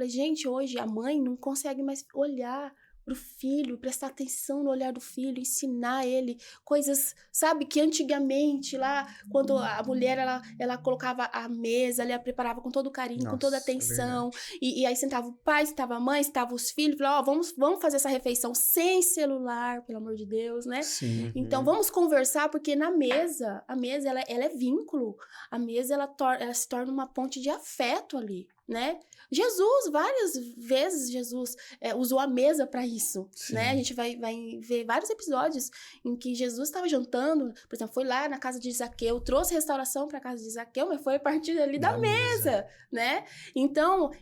falei, gente, hoje a mãe não consegue mais olhar pro filho, prestar atenção no olhar do filho, ensinar ele coisas, sabe, que antigamente lá, quando a mulher, ela colocava a mesa, ela preparava com todo carinho, com toda Nossa, é atenção, verdade. e aí sentava o pai, sentava a mãe, sentava os filhos, falava, vamos fazer essa refeição sem celular, pelo amor de Deus, né? Sim. Então, vamos conversar, porque a mesa, ela é vínculo. A mesa, ela se torna uma ponte de afeto ali, né? Jesus, várias vezes, Jesus usou a mesa para isso, né? A gente vai ver vários episódios em que Jesus estava jantando, por exemplo, foi lá na casa de Zaqueu, trouxe restauração para a casa de Zaqueu, mas foi a partir ali da mesa, né? Então,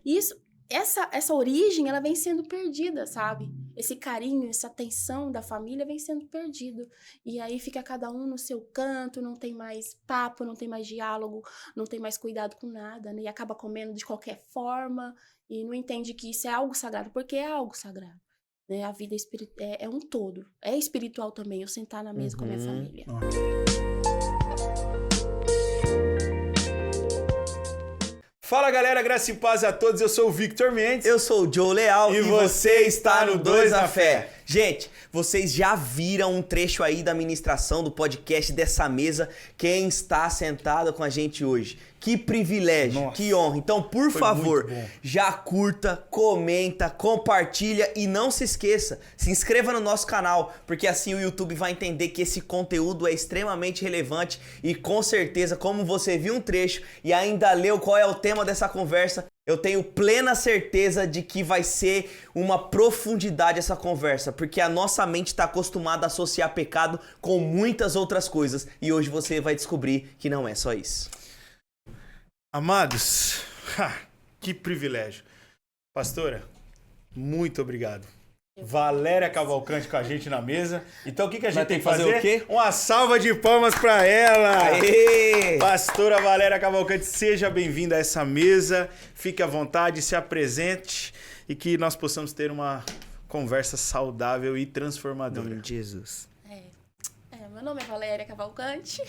essa origem, ela vem sendo perdida, sabe? Esse carinho, essa atenção da família vem sendo perdido. E aí fica cada um no seu canto, não tem mais papo, não tem mais diálogo, não tem mais cuidado com nada, né? E acaba comendo de qualquer forma e não entende que isso é algo sagrado, porque é algo sagrado. Né? A vida é um todo. É espiritual também, eu sentar na mesa com a minha família. Fala galera, graça e paz a todos, eu sou o Victor Mendes. Eu sou o Joe Leal e você está no Dois na Fé. Gente, vocês já viram um trecho aí da ministração do podcast dessa mesa? Quem está sentado com a gente hoje? Que privilégio, Nossa, que honra. Então, por favor, já curta, comenta, compartilha e não se esqueça, se inscreva no nosso canal, porque assim o YouTube vai entender que esse conteúdo é extremamente relevante e com certeza, como você viu um trecho e ainda leu qual é o tema dessa conversa, eu tenho plena certeza de que vai ser uma profundidade essa conversa, porque a nossa mente está acostumada a associar pecado com muitas outras coisas e hoje você vai descobrir que não é só isso. Amados, que privilégio. Pastora, muito obrigado. Valéria Cavalcante com a gente na mesa. Então o que a gente tem que fazer? O quê? Uma salva de palmas para ela. Aê! Pastora Valéria Cavalcante, seja bem-vinda a essa mesa. Fique à vontade, se apresente e que nós possamos ter uma conversa saudável e transformadora. Em nome de Jesus. Meu nome é Valéria Cavalcante.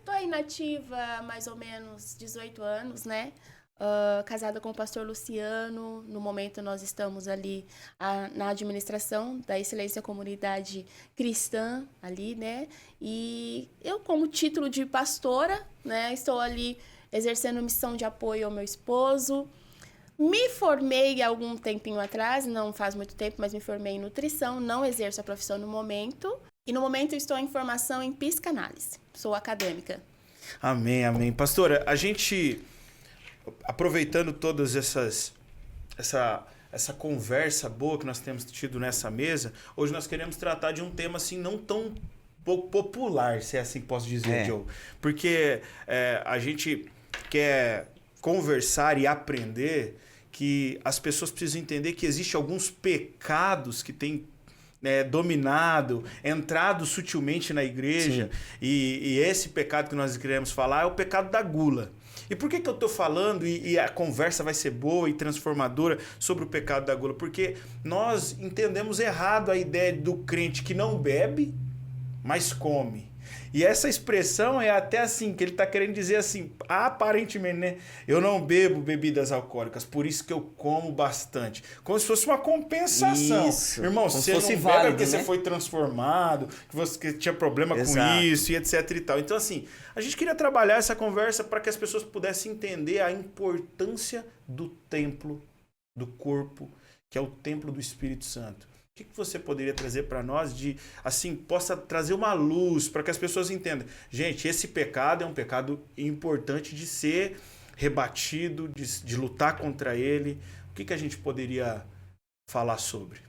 Tô aí nativa há mais ou menos 18 anos, né? Casada com o pastor Luciano. No momento nós estamos ali na administração da Excelência Comunidade Cristã ali, né? E eu, como título de pastora, né? Estou ali exercendo missão de apoio ao meu esposo. Me formei há algum tempinho atrás, não faz muito tempo, mas me formei em nutrição. Não exerço a profissão no momento. E no momento eu estou em formação em psicanálise. Sou acadêmica. Amém, amém. Pastora, a gente, aproveitando todas essa conversa boa que nós temos tido nessa mesa, hoje nós queremos tratar de um tema assim não tão popular, se é assim que posso dizer, Joe. Porque a gente quer conversar e aprender que as pessoas precisam entender que existem alguns pecados que têm dominado, entrado sutilmente na igreja, e esse pecado que nós queremos falar é o pecado da gula. E por que eu estou falando e a conversa vai ser boa e transformadora sobre o pecado da gula? Porque nós entendemos errado a ideia do crente que não bebe, mas come. E essa expressão é até assim, que ele está querendo dizer assim, aparentemente, né? Eu não bebo bebidas alcoólicas, por isso que eu como bastante. Como se fosse uma compensação. Isso. Irmão, como você fosse não válido, bebe porque né? você foi transformado, que você tinha problema com isso e etc e tal. Então assim, a gente queria trabalhar essa conversa para que as pessoas pudessem entender a importância do templo, do corpo, que é o templo do Espírito Santo. O que você poderia trazer para nós de, assim, possa trazer uma luz para que as pessoas entendam? Gente, esse pecado é um pecado importante de ser rebatido, de lutar contra ele. O que a gente poderia falar sobre?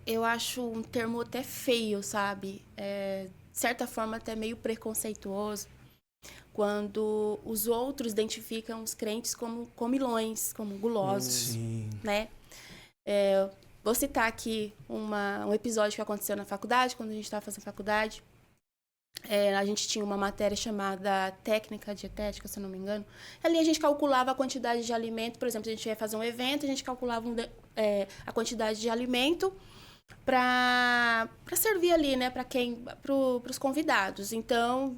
Eu acho um termo até feio, sabe? De certa forma até meio preconceituoso, quando os outros identificam os crentes como comilões, como gulosos, né? Vou citar aqui um episódio que aconteceu na faculdade, quando a gente estava fazendo faculdade. A gente tinha uma matéria chamada técnica dietética, se eu não me engano. Ali a gente calculava a quantidade de alimento. Por exemplo, a gente ia fazer um evento, a gente calculava a quantidade de alimento para servir ali, né, para os convidados. Então,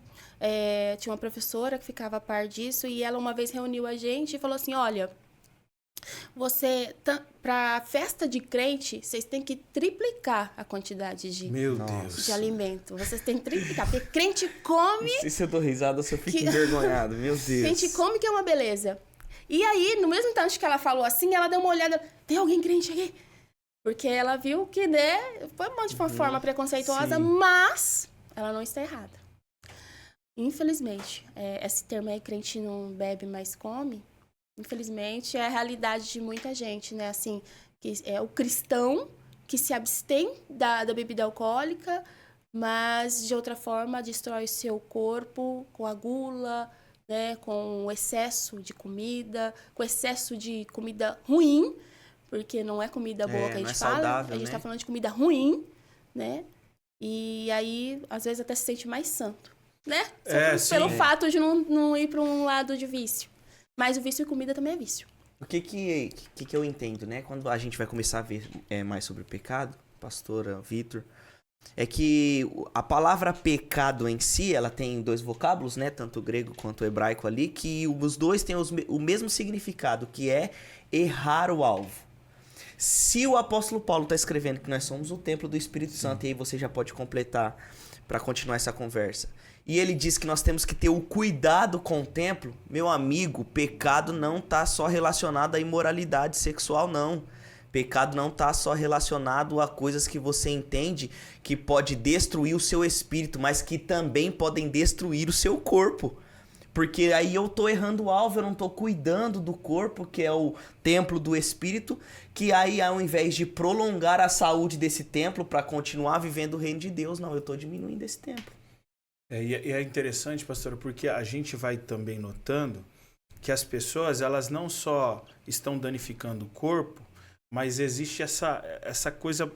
tinha uma professora que ficava a par disso e ela uma vez reuniu a gente e falou assim, olha, para festa de crente, vocês têm que triplicar a quantidade Meu Deus. de alimento. Vocês têm que triplicar, porque crente come... Não sei se eu dou risada ou se eu fico envergonhado, meu Deus. Crente come que é uma beleza. E aí, no mesmo instante que ela falou assim, ela deu uma olhada, tem alguém crente aqui? Porque ela viu que, né, foi de uma forma preconceituosa, Sim. mas ela não está errada. Infelizmente, esse termo aí, crente não bebe, mas come, infelizmente, é a realidade de muita gente, né? Assim, que é o cristão que se abstém da bebida alcoólica, mas, de outra forma, destrói o seu corpo com a gula, né? Com o excesso de comida, com excesso de comida ruim, porque não é comida boa que a gente fala, saudável, a gente né? tá falando de comida ruim, né? E aí, às vezes, até se sente mais santo, né? Pelo fato de não ir para um lado de vício. Mas o vício em comida também é vício. O que eu entendo, né? Quando a gente vai começar a ver mais sobre o pecado, pastora, Vitor, é que a palavra pecado em si, ela tem dois vocábulos, né? Tanto o grego quanto o hebraico ali, que os dois têm o mesmo significado, que é errar o alvo. Se o apóstolo Paulo está escrevendo que nós somos o templo do Espírito Santo, e aí você já pode completar para continuar essa conversa, e ele diz que nós temos que ter o cuidado com o templo, meu amigo, pecado não está só relacionado à imoralidade sexual, não. Pecado não está só relacionado a coisas que você entende que pode destruir o seu espírito, mas que também podem destruir o seu corpo. Porque aí eu tô errando o alvo, eu não tô cuidando do corpo, que é o templo do espírito, que aí ao invés de prolongar a saúde desse templo para continuar vivendo o reino de Deus, não, eu tô diminuindo esse templo. E é interessante, pastor, porque a gente vai também notando que as pessoas, elas não só estão danificando o corpo, mas existe essa coisa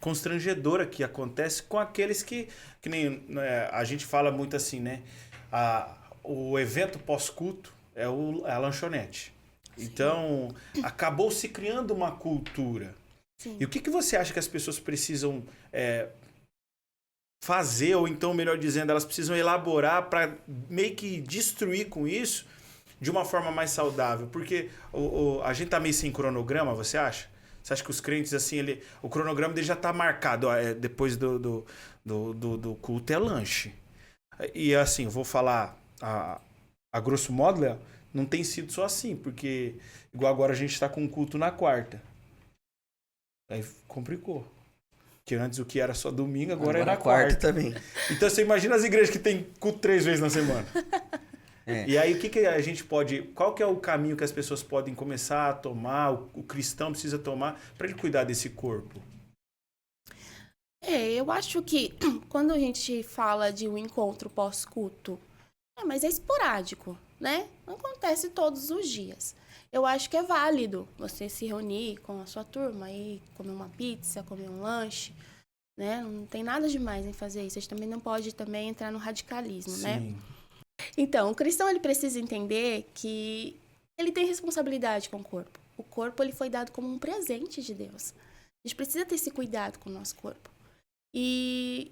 constrangedora que acontece com aqueles que nem a gente fala muito assim, né? O evento pós-culto é a lanchonete. Sim. Então, acabou se criando uma cultura. Sim. E o que você acha que as pessoas precisam fazer, ou então, melhor dizendo, elas precisam elaborar para meio que destruir com isso de uma forma mais saudável? Porque a gente tá meio sem cronograma, você acha? Você acha que os crentes, assim, o cronograma dele já tá marcado, depois do culto é lanche. E assim, eu vou falar a grosso modo, Léo, não tem sido só assim, porque igual agora a gente tá com um culto na quarta. Aí complicou. Porque antes o que era só domingo, agora é na quarta também. Então você imagina as igrejas que tem culto 3 vezes na semana. E aí o que a gente pode... Qual que é o caminho que as pessoas podem começar a tomar, o cristão precisa tomar para ele cuidar desse corpo? Eu acho que quando a gente fala de um encontro pós-culto, mas é esporádico, né? Não acontece todos os dias. Eu acho que é válido você se reunir com a sua turma e comer uma pizza, comer um lanche, né? Não tem nada demais em fazer isso. A gente também não pode também entrar no radicalismo, Sim. né? Então, o cristão ele precisa entender que ele tem responsabilidade com o corpo. O corpo ele foi dado como um presente de Deus. A gente precisa ter esse cuidado com o nosso corpo. E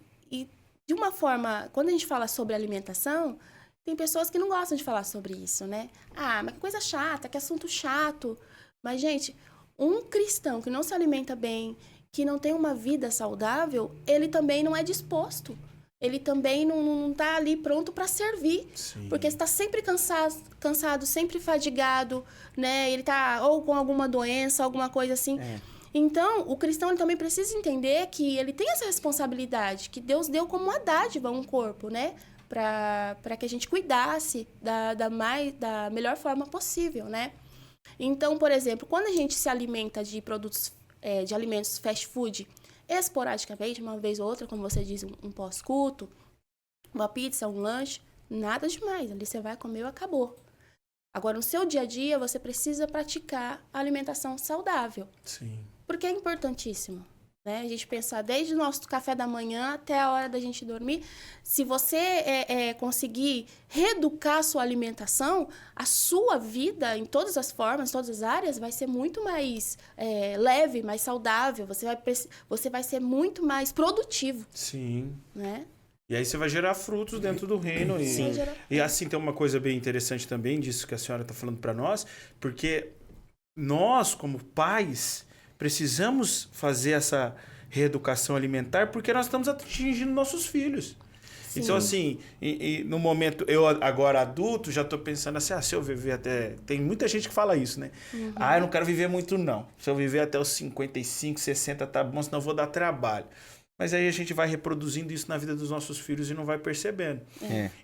de uma forma, quando a gente fala sobre alimentação, tem pessoas que não gostam de falar sobre isso, né? Mas que coisa chata, que assunto chato. Mas, gente, um cristão que não se alimenta bem, que não tem uma vida saudável, ele também não é disposto. Ele também não tá ali pronto para servir. Sim. Porque está sempre cansado, sempre fadigado, né? Ele tá ou com alguma doença, alguma coisa assim. Então, o cristão ele também precisa entender que ele tem essa responsabilidade, que Deus deu como uma dádiva um corpo, né? Para que a gente cuidasse da melhor forma possível, né? Então, por exemplo, quando a gente se alimenta de produtos, de alimentos fast food, esporadicamente, uma vez ou outra, como você diz, um pós-culto, uma pizza, um lanche, nada demais. Ali você vai comer e acabou. Agora, no seu dia a dia, você precisa praticar a alimentação saudável. Sim. Porque é importantíssimo, né? A gente pensar desde o nosso café da manhã até a hora da gente dormir. Se você conseguir reeducar a sua alimentação, a sua vida, em todas as formas, em todas as áreas, vai ser muito mais leve, mais saudável. Você vai ser muito mais produtivo. Sim. Né? E aí você vai gerar frutos dentro do reino. E assim, tem uma coisa bem interessante também disso que a senhora está falando para nós, porque nós, como pais, precisamos fazer essa reeducação alimentar porque nós estamos atingindo nossos filhos. Sim. Então, assim, no momento, eu agora adulto, já estou pensando assim, se eu viver até... Tem muita gente que fala isso, né? Eu não quero viver muito, não. Se eu viver até os 55, 60, tá bom, senão eu vou dar trabalho. Mas aí a gente vai reproduzindo isso na vida dos nossos filhos e não vai percebendo.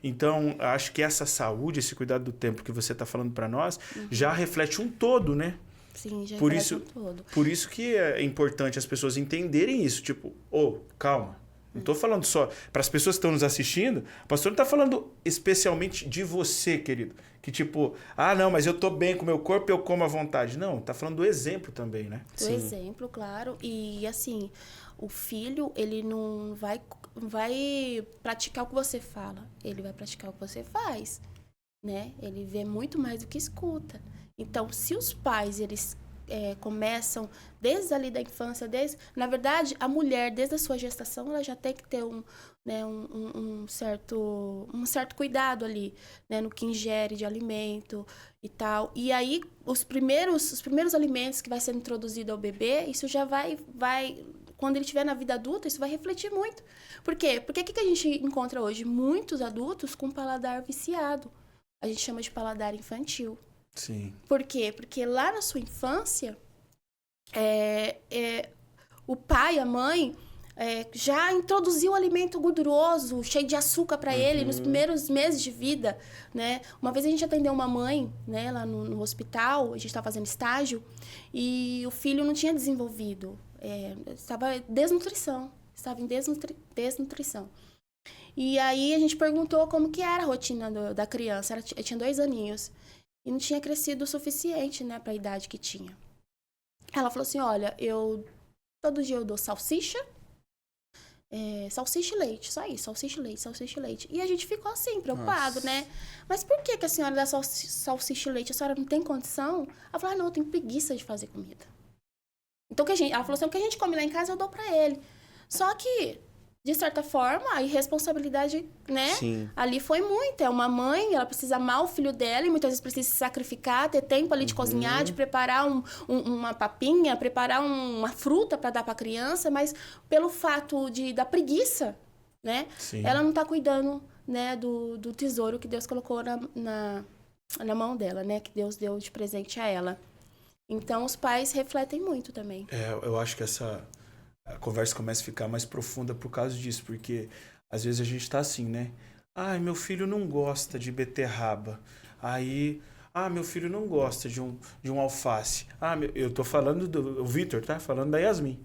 Então, acho que essa saúde, esse cuidado do tempo que você está falando para nós, já reflete um todo, né? Sim, já por reflete isso, um todo. Por isso que é importante as pessoas entenderem isso. Tipo, calma. Não estou falando só para as pessoas que estão nos assistindo. O pastor não está falando especialmente de você, querido. Que tipo, não, mas eu estou bem com o meu corpo e eu como à vontade. Não, está falando do exemplo também, né? Do exemplo, claro. E assim, o filho, ele não vai praticar o que você fala. Ele vai praticar o que você faz, né? Ele vê muito mais do que escuta. Então, se os pais, eles começam desde ali da infância, na verdade, a mulher, desde a sua gestação, ela já tem que ter um certo cuidado ali, né, no que ingere de alimento e tal. E aí, os primeiros alimentos que vai sendo introduzido ao bebê, isso já vai quando ele estiver na vida adulta, isso vai refletir muito. Por quê? Porque o que a gente encontra hoje? Muitos adultos com paladar viciado. A gente chama de paladar infantil. Sim. Por quê? Porque lá na sua infância, o pai, a mãe, já introduziu um alimento gorduroso, cheio de açúcar para ele nos primeiros meses de vida, né? Uma vez a gente atendeu uma mãe, né, lá no hospital, a gente estava fazendo estágio, e o filho não tinha desenvolvido, estava em desnutrição. E aí a gente perguntou como que era a rotina da criança. Ela tinha 2 aninhos. E não tinha crescido o suficiente, né, para a idade que tinha. Ela falou assim, olha, todo dia eu dou salsicha e leite, só isso, salsicha e leite. E a gente ficou assim, preocupado, né? Mas por que a senhora dá salsicha e leite? A senhora não tem condição? Ela falou, não, eu tenho preguiça de fazer comida. Então, ela falou assim, o que a gente come lá em casa eu dou para ele. Só que, de certa forma, a irresponsabilidade, né? Sim. Ali foi muito. É uma mãe, ela precisa amar o filho dela e muitas vezes precisa se sacrificar, ter tempo ali de cozinhar, de preparar uma papinha, preparar uma fruta para dar para a criança, mas pelo fato da preguiça, né? Sim. Ela não está cuidando, né, do tesouro que Deus colocou na mão dela, né? Que Deus deu de presente a ela. Então, os pais refletem muito também. Eu acho que a conversa começa a ficar mais profunda por causa disso, porque às vezes a gente tá assim, né? Meu filho não gosta de beterraba. Aí, meu filho não gosta de um alface. Eu tô falando o Vitor, tá? Falando da Yasmin.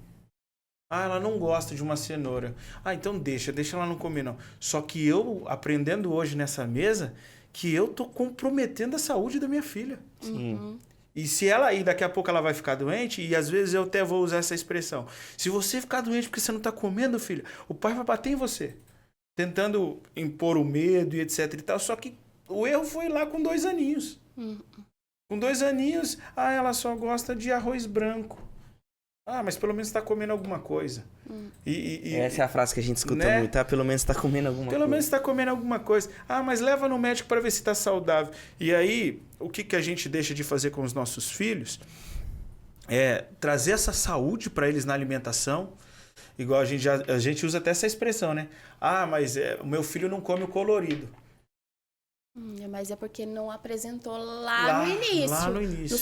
Ela não gosta de uma cenoura. Então deixa ela não comer, não. Só que eu, aprendendo hoje nessa mesa, que eu tô comprometendo a saúde da minha filha. Sim. E se daqui a pouco ela vai ficar doente, e às vezes eu até vou usar essa expressão. Se você ficar doente porque você não está comendo, filho, o pai vai bater em você. Tentando impor o medo e etc e tal. Só que o erro foi lá com 2 aninhos. Com 2 aninhos, ela só gosta de arroz branco. Mas pelo menos está comendo alguma coisa. Essa é a frase que a gente escuta, né? Muito, tá? Pelo menos está comendo alguma coisa. Pelo menos está comendo alguma coisa. Mas leva no médico para ver se está saudável. E aí, o que a gente deixa de fazer com os nossos filhos é trazer essa saúde para eles na alimentação. Igual a gente usa até essa expressão, né? Mas o meu filho não come o colorido. Mas é porque não apresentou lá no início. Lá no início.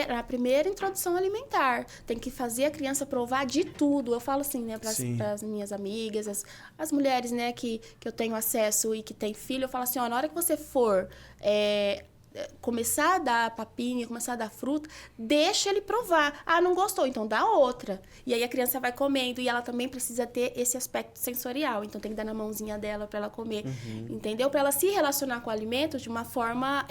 Na primeira introdução alimentar. Tem que fazer a criança provar de tudo. Eu falo assim, né, para as minhas amigas, as mulheres, né, que eu tenho acesso e que tem filho, eu falo assim, na hora que você for começar a dar papinha, começar a dar fruta, deixa ele provar. Não gostou, então dá outra. E aí a criança vai comendo e ela também precisa ter esse aspecto sensorial. Então tem que dar na mãozinha dela para ela comer, entendeu? Para ela se relacionar com o alimento de uma forma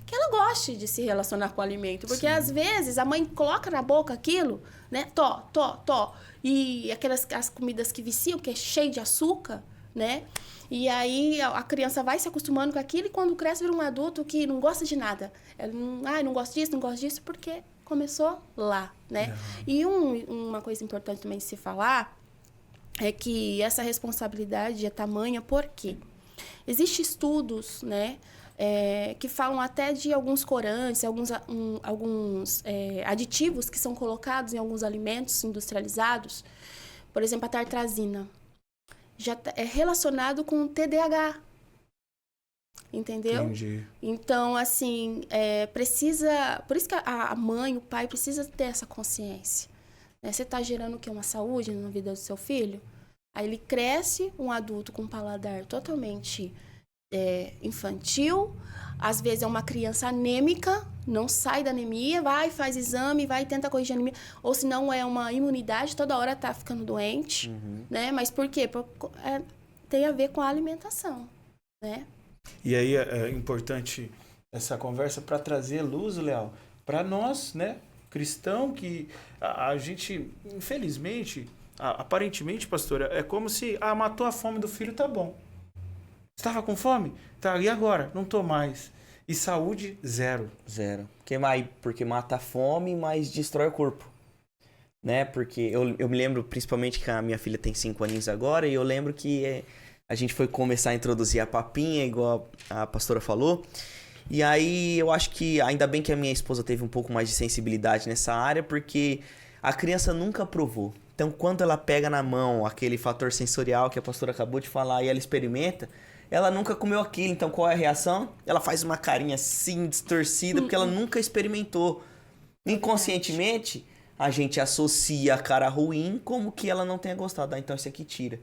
que ela goste de se relacionar com o alimento. Porque às vezes a mãe coloca na boca aquilo, né? Tó. E as comidas que viciam, que é cheio de açúcar, né? E aí a criança vai se acostumando com aquilo e quando cresce vira um adulto que não gosta de nada. Ela não gosta disso, porque começou lá, né? E uma coisa importante também de se falar é que essa responsabilidade é tamanha porque existem estudos, né, que falam até de alguns corantes, alguns aditivos que são colocados em alguns alimentos industrializados. Por exemplo, a tartrazina. Já é relacionado com o TDAH. Entendeu? Entendi. Então, assim, precisa... Por isso que a mãe, o pai, precisa ter essa consciência. Né? Você está gerando o quê? Uma saúde na vida do seu filho? Aí ele cresce um adulto com um paladar totalmente infantil. Às vezes é uma criança anêmica, não sai da anemia, vai, faz exame, vai, tenta corrigir a anemia. Ou se não é uma imunidade, toda hora tá ficando doente. Né? Mas por quê? Tem a ver com a alimentação, né? E aí é importante essa conversa para trazer luz, Léo, para nós, né, cristão, que a gente, infelizmente, aparentemente, pastora, é como se matou a fome do filho, tá bom. Estava com fome? Tá, e agora? Não tô mais. E saúde, zero. Zero. Porque mata a fome, mas destrói o corpo. Né? Porque eu me lembro, principalmente, que a minha filha tem 5 aninhos agora, e eu lembro que a gente foi começar a introduzir a papinha, igual a pastora falou. E aí eu acho que ainda bem que a minha esposa teve um pouco mais de sensibilidade nessa área, porque a criança nunca provou. Então, quando ela pega na mão aquele fator sensorial que a pastora acabou de falar e ela experimenta, ela nunca comeu aquilo. Então, qual é a reação? Ela faz uma carinha assim, distorcida, porque ela nunca experimentou. Inconscientemente, a gente associa a cara ruim como que ela não tenha gostado. Então, esse aqui tira.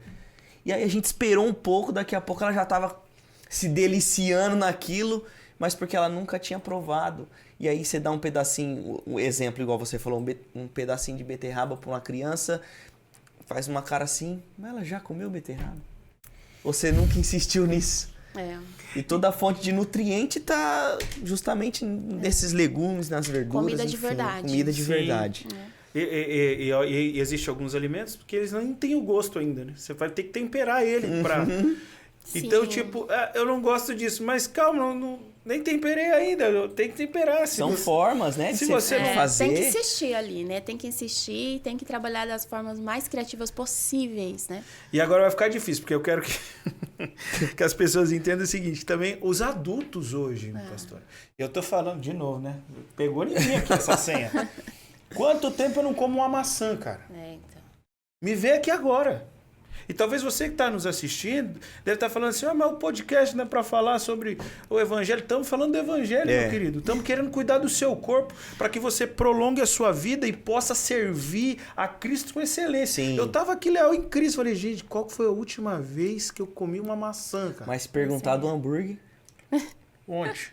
E aí a gente esperou um pouco, daqui a pouco ela já estava se deliciando naquilo, mas porque ela nunca tinha provado. E aí você dá um pedacinho, um exemplo igual você falou, um pedacinho de beterraba para uma criança, faz uma cara assim, mas ela já comeu beterraba? Você nunca insistiu nisso. E toda a fonte de nutriente está justamente nesses legumes, nas verduras. Comida de verdade. Comida de verdade. E existe alguns alimentos que eles não têm o gosto ainda, né? Você vai ter que temperar ele para... Então, tipo, eu não gosto disso, mas calma, nem temperei ainda, eu tenho que temperar. São formas, né? Se você não fazer... Tem que insistir ali, né? Tem que insistir, tem que trabalhar das formas mais criativas possíveis, né? E agora vai ficar difícil, porque eu quero que as pessoas entendam o seguinte, também os adultos hoje, pastor. Eu tô falando de novo, né? Pegou em mim aqui essa senha. Quanto tempo eu não como uma maçã, cara? Então. Me vê aqui agora. E talvez você que está nos assistindo deve estar falando assim, mas o podcast não é para falar sobre o evangelho. Estamos falando do evangelho, meu querido. Estamos querendo cuidar do seu corpo para que você prolongue a sua vida e possa servir a Cristo com excelência. Sim. Eu estava aqui, Léo, em Cristo. Falei, gente, qual foi a última vez que eu comi uma maçã, cara? Mas perguntar do hambúrguer... Ontem.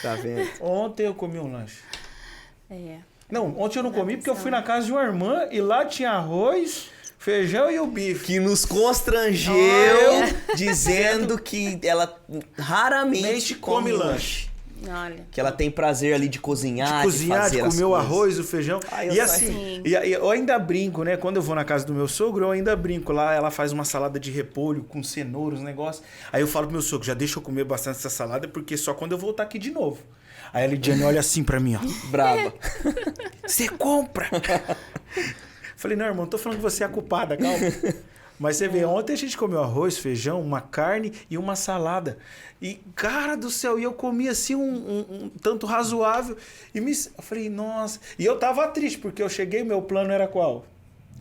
Tá vendo? Ontem eu comi um lanche. Não, ontem eu não comi porque eu fui atenção. na casa de uma irmã e lá tinha arroz, feijão e o bife. Que nos constrangeu dizendo que ela raramente come lanche. Olha. Que ela tem prazer ali de cozinhar, De fazer comer as o coisas. arroz, o feijão. Eu E assim, Sim. eu ainda brinco, né? Quando eu vou na casa do meu sogro, eu ainda brinco. Lá ela faz uma salada de repolho com cenoura, os negócios. Aí eu falo pro meu sogro, já deixa eu comer bastante essa salada, porque só quando eu voltar aqui de novo. Aí a Lidiane olha assim pra mim, ó. Brava. Você compra! Falei, não, irmão, não tô falando que você é a culpada, calma. Mas você vê, ontem a gente comeu arroz, feijão, uma carne e uma salada. E, cara do céu, e eu comi assim um tanto razoável. Eu falei, nossa. E eu tava triste, porque eu cheguei, meu plano era qual?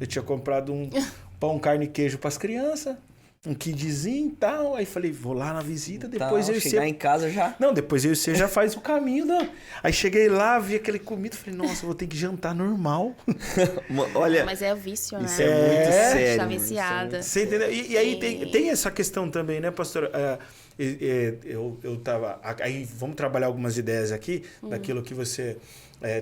Eu tinha comprado um pão, carne e queijo pras crianças, um kidzinho e tal. Aí falei, vou lá na visita, depois eu e chegar em casa já. Não, depois eu e você já faz o caminho, não. Aí cheguei lá, vi aquele comida, falei, nossa, eu vou ter que jantar normal. Olha, Mas é o vício, né? isso é muito sério. Tá viciada. Você entendeu? E aí tem essa questão também, né, pastor? Eu tava... Aí vamos trabalhar algumas ideias aqui, daquilo que você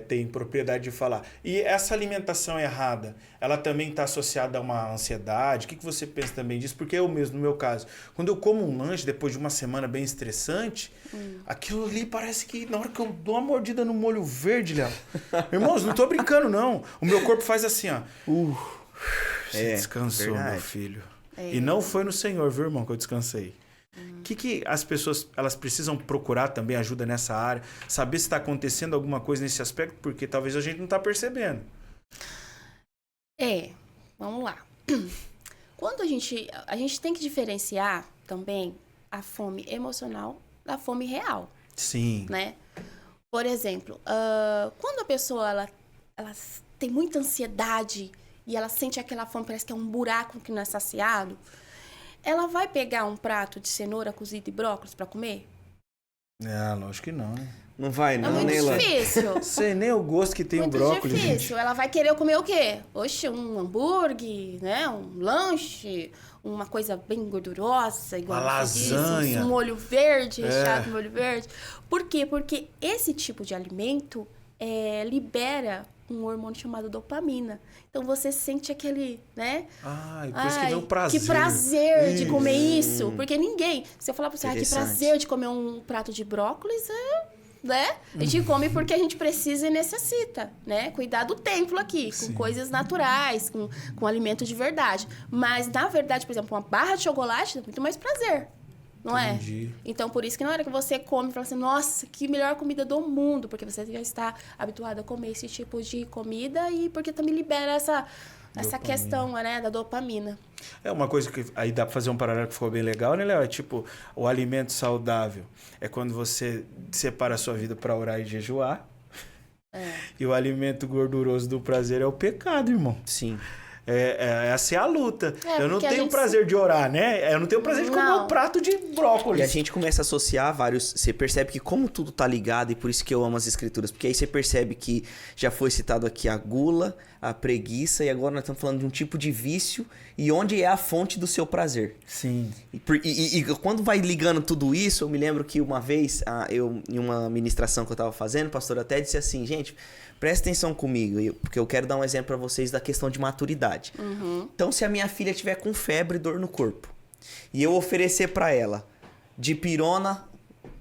tem propriedade de falar. E essa alimentação errada, ela também está associada a uma ansiedade? O que você pensa também disso? Porque eu mesmo, no meu caso, quando eu como um lanche depois de uma semana bem estressante, aquilo ali parece que na hora que eu dou uma mordida no molho verde, Léo... Irmãos, não tô brincando, não. O meu corpo faz assim, ó. Você descansou, verdade. meu filho. E não foi no Senhor, viu, irmão, que eu descansei. O que as pessoas elas precisam procurar também ajuda nessa área? Saber se está acontecendo alguma coisa nesse aspecto, porque talvez a gente não está percebendo. Vamos lá. Quando a gente tem que diferenciar também a fome emocional da fome real, Sim. né? Por exemplo, quando a pessoa ela tem muita ansiedade e ela sente aquela fome, parece que é um buraco que não é saciado, ela vai pegar um prato de cenoura cozida e brócolis para comer? Lógico que não, né? Não vai, não, É muito Neila. difícil. Sei nem o gosto que tem o Muito brócolis, difícil. gente. Ela vai querer comer o quê? Oxe, um hambúrguer, né? Um lanche, uma coisa bem gordurosa, igual Uma você disse, lasanha. um molho verde, recheado de molho verde. Por quê? Porque esse tipo de alimento libera um hormônio chamado dopamina. Então você sente aquele, né? E por isso que vem o prazer. Que prazer de comer isso. Porque ninguém... Se eu falar pra você, que Interessante. prazer de comer um prato de brócolis, né? A gente come porque a gente precisa e necessita, né? Cuidar do templo aqui, com coisas naturais, com alimento de verdade. Mas, na verdade, por exemplo, uma barra de chocolate dá muito mais prazer, não Entendi. é? Então, por isso que na hora que você come, fala assim, nossa, que melhor comida do mundo, porque você já está habituado a comer esse tipo de comida e porque também libera essa questão, né, da dopamina. É uma coisa que aí dá pra fazer um paralelo que ficou bem legal, né, Léo? É tipo, o alimento saudável é quando você separa a sua vida pra orar e jejuar. E o alimento gorduroso do prazer é o pecado, irmão. Sim. Essa é a luta. Eu não porque a tenho gente prazer de orar, né? Eu não tenho prazer de comer Não. um prato de brócolis. E a gente começa a associar vários... Você percebe que como tudo tá ligado, e por isso que eu amo as escrituras, porque aí você percebe que já foi citado aqui a gula, a preguiça, e agora nós estamos falando de um tipo de vício, e onde é a fonte do seu prazer. Sim. E quando vai ligando tudo isso, eu me lembro que uma vez, em uma ministração que eu tava fazendo, o pastor até disse assim, gente, presta atenção comigo, porque eu quero dar um exemplo pra vocês da questão de maturidade. Então, se a minha filha tiver com febre e dor no corpo, e eu oferecer pra ela dipirona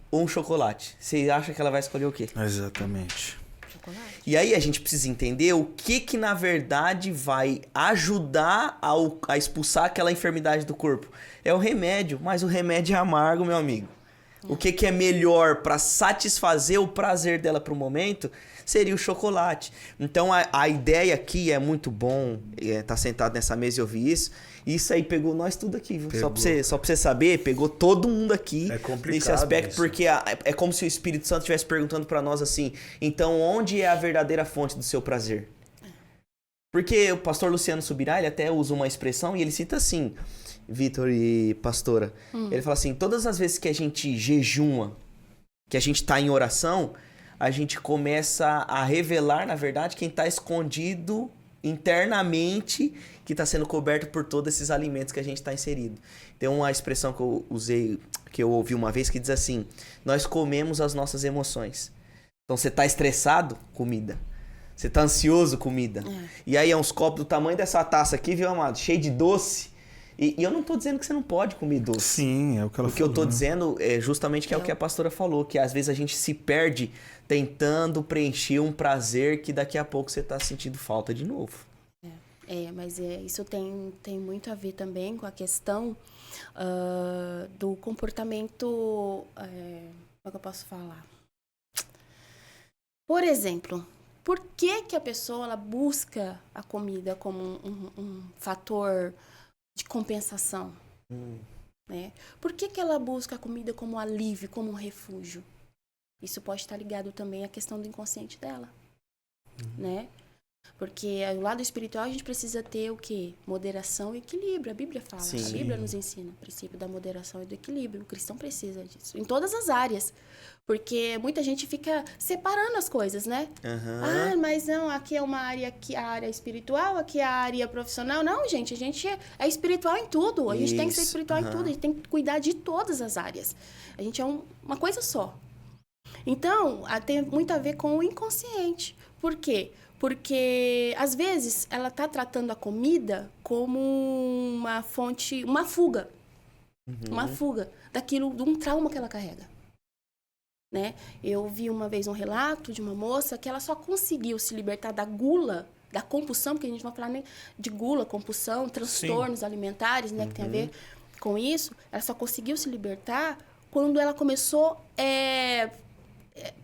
ou um chocolate, você acha que ela vai escolher o quê? Exatamente. Chocolate. E aí a gente precisa entender o que na verdade vai ajudar a expulsar aquela enfermidade do corpo. É o remédio, mas o remédio é amargo, meu amigo. O que é melhor para satisfazer o prazer dela pro momento seria o chocolate. Então a ideia aqui é muito bom, tá sentado nessa mesa e ouvir isso. Isso aí pegou nós tudo aqui, viu? Só pra você saber, pegou todo mundo aqui nesse aspecto, isso. porque é como se o Espírito Santo estivesse perguntando pra nós assim, então onde é a verdadeira fonte do seu prazer? Porque o pastor Luciano Subirá, ele até usa uma expressão e ele cita assim, Vitor e pastora, ele fala assim, todas as vezes que a gente jejuma, que a gente tá em oração, a gente começa a revelar, na verdade, quem tá escondido internamente, que está sendo coberto por todos esses alimentos que a gente está inserido. Tem uma expressão que eu usei, que eu ouvi uma vez, que diz assim, nós comemos as nossas emoções. Então você tá estressado? Comida. Você tá ansioso? Comida. E aí é uns copos do tamanho dessa taça aqui, viu, amado? Cheio de doce. E eu não tô dizendo que você não pode comer doce. Sim, é o que ela falou. O que eu tô dizendo é justamente que é o que a pastora falou, que às vezes a gente se perde tentando preencher um prazer que daqui a pouco você tá sentindo falta de novo. Mas isso tem muito a ver também com a questão do comportamento... como é que eu posso falar? Por exemplo, por que a pessoa ela busca a comida como um fator de compensação? Né? Por que ela busca a comida como alívio, como um refúgio? Isso pode estar ligado também à questão do inconsciente dela, né? Porque ao lado espiritual a gente precisa ter o quê? Moderação e equilíbrio. A Bíblia fala, Sim. a Bíblia nos ensina o princípio da moderação e do equilíbrio. O cristão precisa disso, em todas as áreas. Porque muita gente fica separando as coisas, né? Mas não, aqui é uma área, aqui a área espiritual, aqui é a área profissional. Não, gente, a gente é espiritual em tudo. A gente tem que ser espiritual em tudo, a gente tem que cuidar de todas as áreas. A gente é uma coisa só. Então, tem muito a ver com o inconsciente. Por quê? Porque, às vezes, ela está tratando a comida como uma fonte, uma fuga. Uma fuga daquilo, de um trauma que ela carrega. Né? Eu vi uma vez um relato de uma moça que ela só conseguiu se libertar da gula, da compulsão, porque a gente não vai falar nem de gula, compulsão, transtornos alimentares, né, que tem a ver com isso. Ela só conseguiu se libertar quando ela começou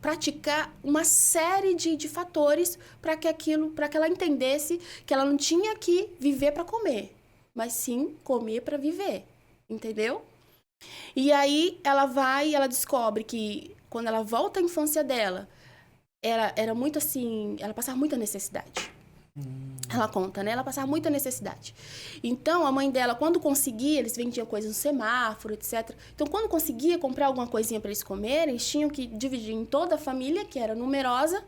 praticar uma série de fatores para que ela entendesse que ela não tinha que viver para comer, mas sim comer para viver, entendeu? E aí ela descobre que quando ela volta à infância dela, era muito assim, ela passava muita necessidade. Ela conta, né? Ela passava muita necessidade. Então, a mãe dela, quando conseguia, eles vendiam coisas no semáforo, etc. Então, quando conseguia comprar alguma coisinha para eles comerem, eles tinham que dividir em toda a família, que era numerosa.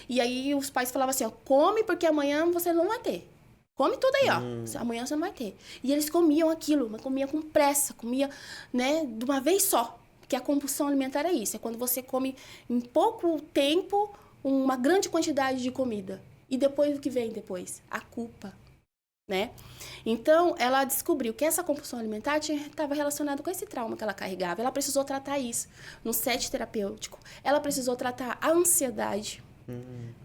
E aí, os pais falavam assim, ó, come porque amanhã você não vai ter. Come tudo aí, ó. Amanhã você não vai ter. E eles comiam aquilo, mas comia com pressa, comia, né, de uma vez só. Porque a compulsão alimentar é isso. É quando você come em pouco tempo uma grande quantidade de comida. E depois, o que vem depois? A culpa, né? Então, ela descobriu que essa compulsão alimentar estava relacionada com esse trauma que ela carregava. Ela precisou tratar isso no set terapêutico. Ela precisou tratar a ansiedade.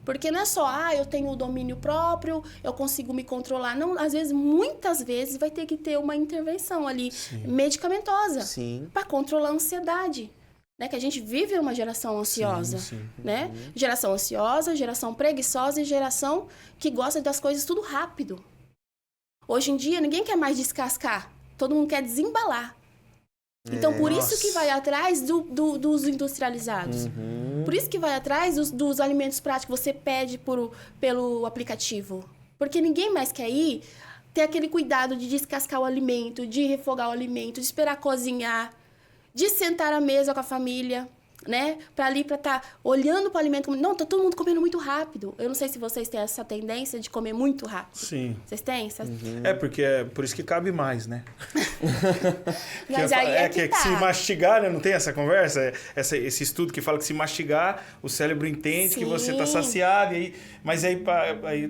Porque não é só, eu tenho o domínio próprio, eu consigo me controlar. Não, às vezes, muitas vezes, vai ter que ter uma intervenção ali, medicamentosa, para controlar a ansiedade. Né, que a gente vive uma geração ansiosa, né? Geração ansiosa, geração preguiçosa e geração que gosta das coisas tudo rápido. Hoje em dia, ninguém quer mais descascar. Todo mundo quer desembalar. Então, por isso que vai atrás dos industrializados. Por isso que vai atrás dos alimentos práticos que você pede pelo aplicativo. Porque ninguém mais quer ir ter aquele cuidado de descascar o alimento, de refogar o alimento, de esperar cozinhar, de sentar à mesa com a família, né? Pra estar olhando para o alimento. Não, tá todo mundo comendo muito rápido. Eu não sei se vocês têm essa tendência de comer muito rápido. Sim. Vocês têm? Porque é por isso que cabe mais, né? Mas aí que se mastigar, né? Não tem essa conversa? Esse estudo que fala que se mastigar, o cérebro entende que você tá saciado. Mas aí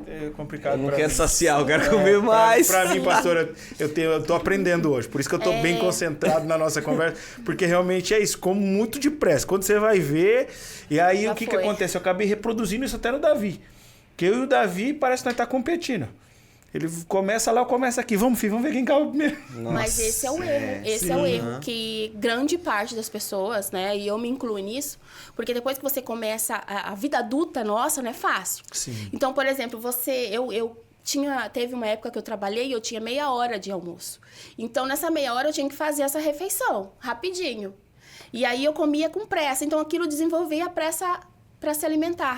é complicado. Eu não quero saciar, eu quero comer mais. Pra mim, pastora, eu tô aprendendo hoje. Por isso que eu tô bem concentrado na nossa conversa. Porque realmente é isso. Como muito depressa. Quando você vai ver... E aí, o que acontece? Eu acabei reproduzindo isso até no Davi. Que eu e o Davi parece que nós tá competindo. Ele começa lá, eu começo aqui. Vamos, filho, vamos ver quem acaba primeiro. Mas esse é o erro. Esse é o erro que grande parte das pessoas, né? E eu me incluo nisso. Porque depois que você começa... A vida adulta nossa não é fácil. Sim. Então, por exemplo, teve uma época que eu trabalhei e eu tinha meia hora de almoço. Então, nessa meia hora, eu tinha que fazer essa refeição, rapidinho. E aí, eu comia com pressa. Então, aquilo desenvolvia a pressa para se alimentar.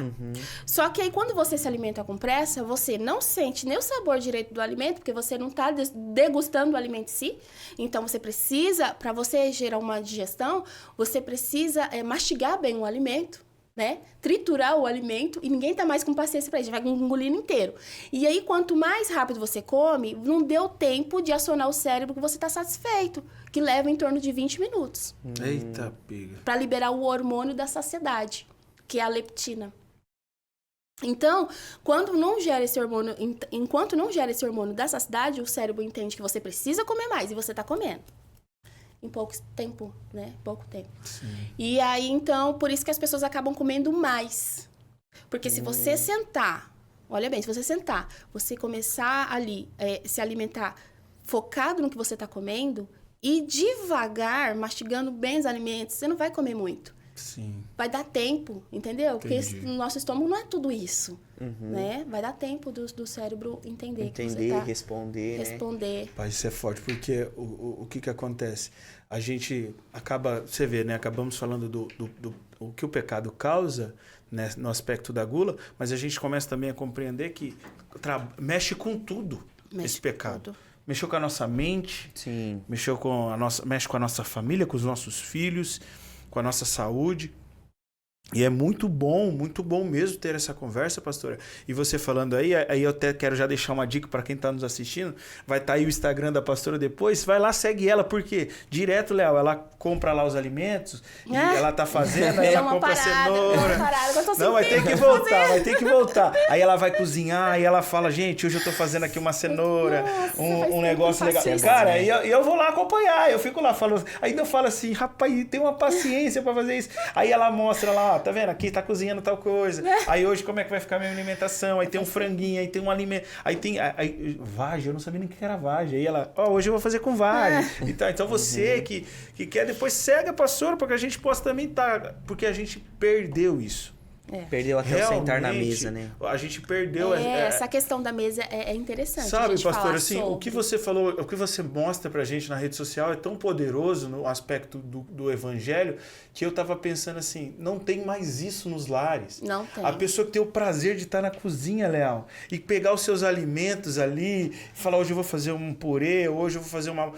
Só que aí, quando você se alimenta com pressa, você não sente nem o sabor direito do alimento, porque você não está degustando o alimento em si. Então, você precisa, para você gerar uma digestão, você precisa mastigar bem o alimento, né? Triturar o alimento, e ninguém tá mais com paciência para isso, vai engolindo inteiro. E aí, quanto mais rápido você come, não deu tempo de acionar o cérebro que você tá satisfeito, que leva em torno de 20 minutos. Eita, pega. Para liberar o hormônio da saciedade, que é a leptina. Então, enquanto não gera esse hormônio da saciedade, o cérebro entende que você precisa comer mais, e você tá comendo. Em pouco tempo, né? Pouco tempo. Sim. E aí, então, por isso que as pessoas acabam comendo mais. Porque se você sentar, olha bem, se você sentar, você começar ali, se alimentar focado no que você está comendo e devagar, mastigando bem os alimentos, você não vai comer muito. Sim. Vai dar tempo, entendeu? Entendi. Porque no nosso estômago não é tudo isso, né? Vai dar tempo do cérebro entender que você tá... responder. Né? Pai, isso é forte, porque o que acontece? A gente acaba, você vê, né? Acabamos falando do o que o pecado causa, né, no aspecto da gula, mas a gente começa também a compreender que mexe com tudo esse pecado. Tudo. Mexeu com a nossa mente, Sim. mexe com a nossa família, com os nossos filhos, com a nossa saúde. E é muito bom mesmo ter essa conversa, pastora. E você falando aí eu até quero já deixar uma dica para quem está nos assistindo. Vai estar aí o Instagram da pastora depois. Vai lá, segue ela, porque direto, Léo, ela compra lá os alimentos e ela tá fazendo, aí ela compra cenoura. Não, vai ter que voltar. Aí ela vai cozinhar, aí ela fala, gente, hoje eu tô fazendo aqui uma cenoura, um negócio legal. Cara, e eu vou lá acompanhar, eu fico lá falando. Ainda eu falo assim, rapaz, tem uma paciência para fazer isso. Aí ela mostra lá, ó, tá vendo? Aqui tá cozinhando tal coisa. Aí hoje como é que vai ficar a minha alimentação? Aí tem um franguinho, aí tem um alimento. Aí tem. Aí, vagem, eu não sabia nem o que era vagem. Aí ela, ó, hoje eu vou fazer com vagem. Então você que quer, depois segue a pastora, porque a gente possa também tá. Porque a gente perdeu isso. Perdeu até o sentar na mesa, né? A gente perdeu... essa questão da mesa é interessante. Sabe, a gente pastor, falar assim, sobre. o que você falou, o que você mostra pra gente na rede social é tão poderoso no aspecto do evangelho, que eu tava pensando assim, não tem mais isso nos lares. Não tem. A pessoa que tem o prazer de estar na cozinha, Leal, e pegar os seus alimentos ali, e falar, hoje eu vou fazer um purê, hoje eu vou fazer uma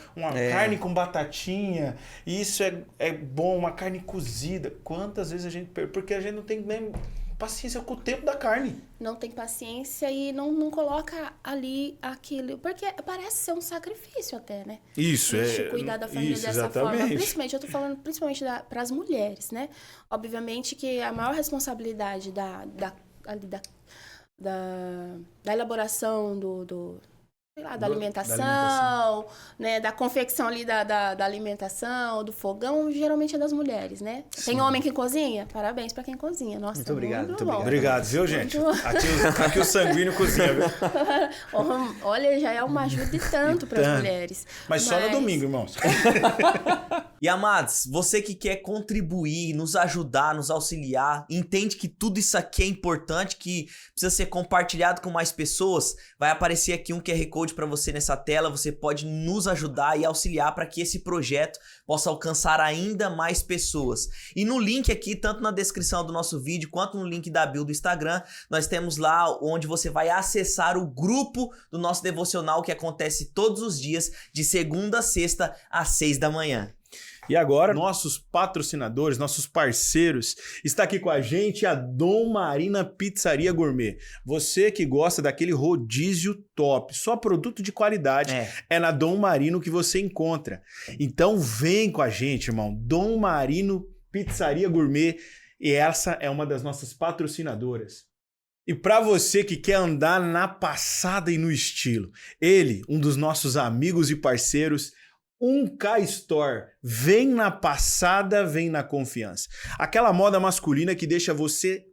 carne com batatinha, e isso é bom, uma carne cozida. Quantas vezes a gente... Porque a gente não tem nem paciência com o tempo da carne. Não tem paciência e não coloca ali aquilo. Porque parece ser um sacrifício até, né? Isso, a gente cuidar da família dessa exatamente. forma. Principalmente, eu tô falando principalmente para as mulheres, né? Obviamente que a maior responsabilidade da elaboração da alimentação, né, da confecção ali da alimentação, do fogão, geralmente é das mulheres, né? Sim. Tem homem que cozinha? Parabéns pra quem cozinha. Nossa, muito obrigado, muito bom. Obrigado, viu, gente? Aqui o sanguíneo cozinha, viu? Olha, já é uma ajuda e tanto para as mulheres. Mas só no domingo, irmãos. E amados, você que quer contribuir, nos ajudar, nos auxiliar, entende que tudo isso aqui é importante, que precisa ser compartilhado com mais pessoas, vai aparecer aqui um QR Code para você nessa tela, você pode nos ajudar e auxiliar para que esse projeto possa alcançar ainda mais pessoas. E no link aqui, tanto na descrição do nosso vídeo, quanto no link da bio do Instagram, nós temos lá onde você vai acessar o grupo do nosso devocional que acontece todos os dias, de segunda a sexta, às 6 da manhã. E agora, nossos patrocinadores, nossos parceiros, está aqui com a gente a Dom Marina Pizzaria Gourmet. Você que gosta daquele rodízio top, só produto de qualidade, é na Dom Marino que você encontra. Então vem com a gente, irmão. Dom Marino Pizzaria Gourmet, e essa é uma das nossas patrocinadoras. E para você que quer andar na passada e no estilo, ele, um dos nossos amigos e parceiros, 1K Store, vem na passada, vem na confiança. Aquela moda masculina que deixa você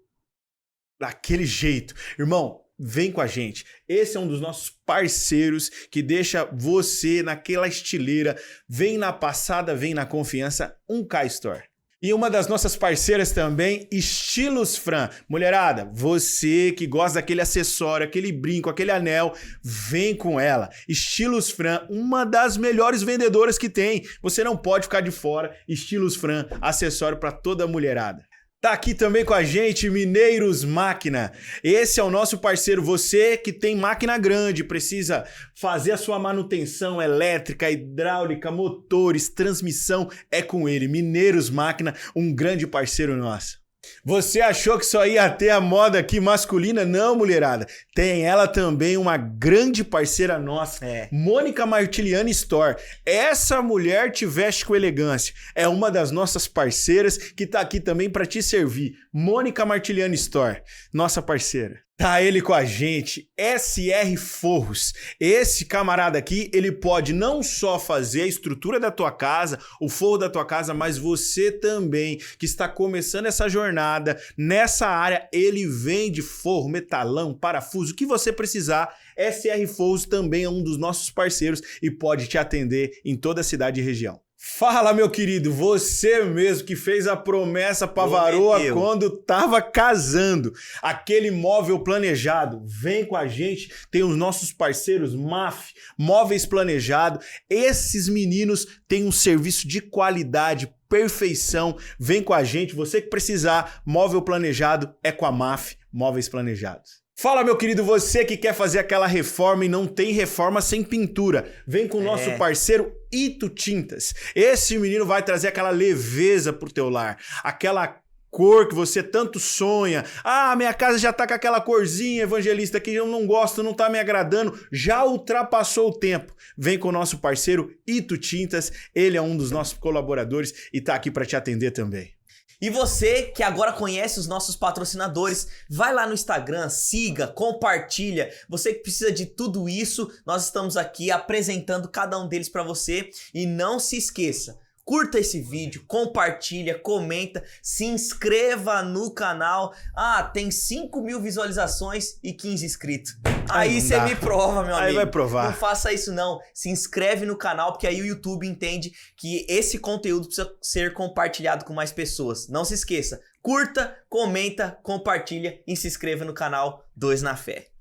daquele jeito. Irmão, vem com a gente. Esse é um dos nossos parceiros que deixa você naquela estileira. Vem na passada, vem na confiança, 1K Store. E uma das nossas parceiras também, Estilos Fran. Mulherada, você que gosta daquele acessório, aquele brinco, aquele anel, vem com ela. Estilos Fran, uma das melhores vendedoras que tem. Você não pode ficar de fora. Estilos Fran, acessório para toda mulherada. Tá aqui também com a gente Mineiros Máquina. Esse é o nosso parceiro. Você que tem máquina grande, precisa fazer a sua manutenção elétrica, hidráulica, motores, transmissão, é com ele. Mineiros Máquina, um grande parceiro nosso. Você achou que só ia ter a moda aqui masculina? Não, mulherada. Tem ela também, uma grande parceira nossa, Mônica Martiliani Store. Essa mulher te veste com elegância. É uma das nossas parceiras que tá aqui também para te servir. Mônica Martiliani Store, nossa parceira. Tá ele com a gente, SR Forros. Esse camarada aqui, ele pode não só fazer a estrutura da tua casa, o forro da tua casa, mas você também, que está começando essa jornada nessa área, ele vende forro, metalão, parafuso, o que você precisar. SR Forros também é um dos nossos parceiros e pode te atender em toda a cidade e região. Fala, meu querido, você mesmo que fez a promessa pra varoa quando tava casando. Aquele móvel planejado, vem com a gente, tem os nossos parceiros MAF, Móveis Planejado. Esses meninos têm um serviço de qualidade, perfeição. Vem com a gente, você que precisar, móvel planejado é com a MAF, Móveis Planejados. Fala, meu querido, você que quer fazer aquela reforma e não tem reforma sem pintura, vem com o nosso parceiro Ito Tintas. Esse menino vai trazer aquela leveza pro teu lar, aquela cor que você tanto sonha. Ah, minha casa já tá com aquela corzinha, evangelista, que eu não gosto, não tá me agradando, já ultrapassou o tempo. Vem com o nosso parceiro Ito Tintas, ele é um dos nossos colaboradores e tá aqui para te atender também. E você que agora conhece os nossos patrocinadores, vai lá no Instagram, siga, compartilha. Você que precisa de tudo isso, nós estamos aqui apresentando cada um deles para você. E não se esqueça, Curta esse vídeo, compartilha, comenta, se inscreva no canal. Ah, tem 5.000 visualizações e 15 inscritos. Aí você me prova, meu amigo. Aí vai provar. Não faça isso não. Se inscreve no canal, porque aí o YouTube entende que esse conteúdo precisa ser compartilhado com mais pessoas. Não se esqueça, curta, comenta, compartilha e se inscreva no canal 2 na Fé.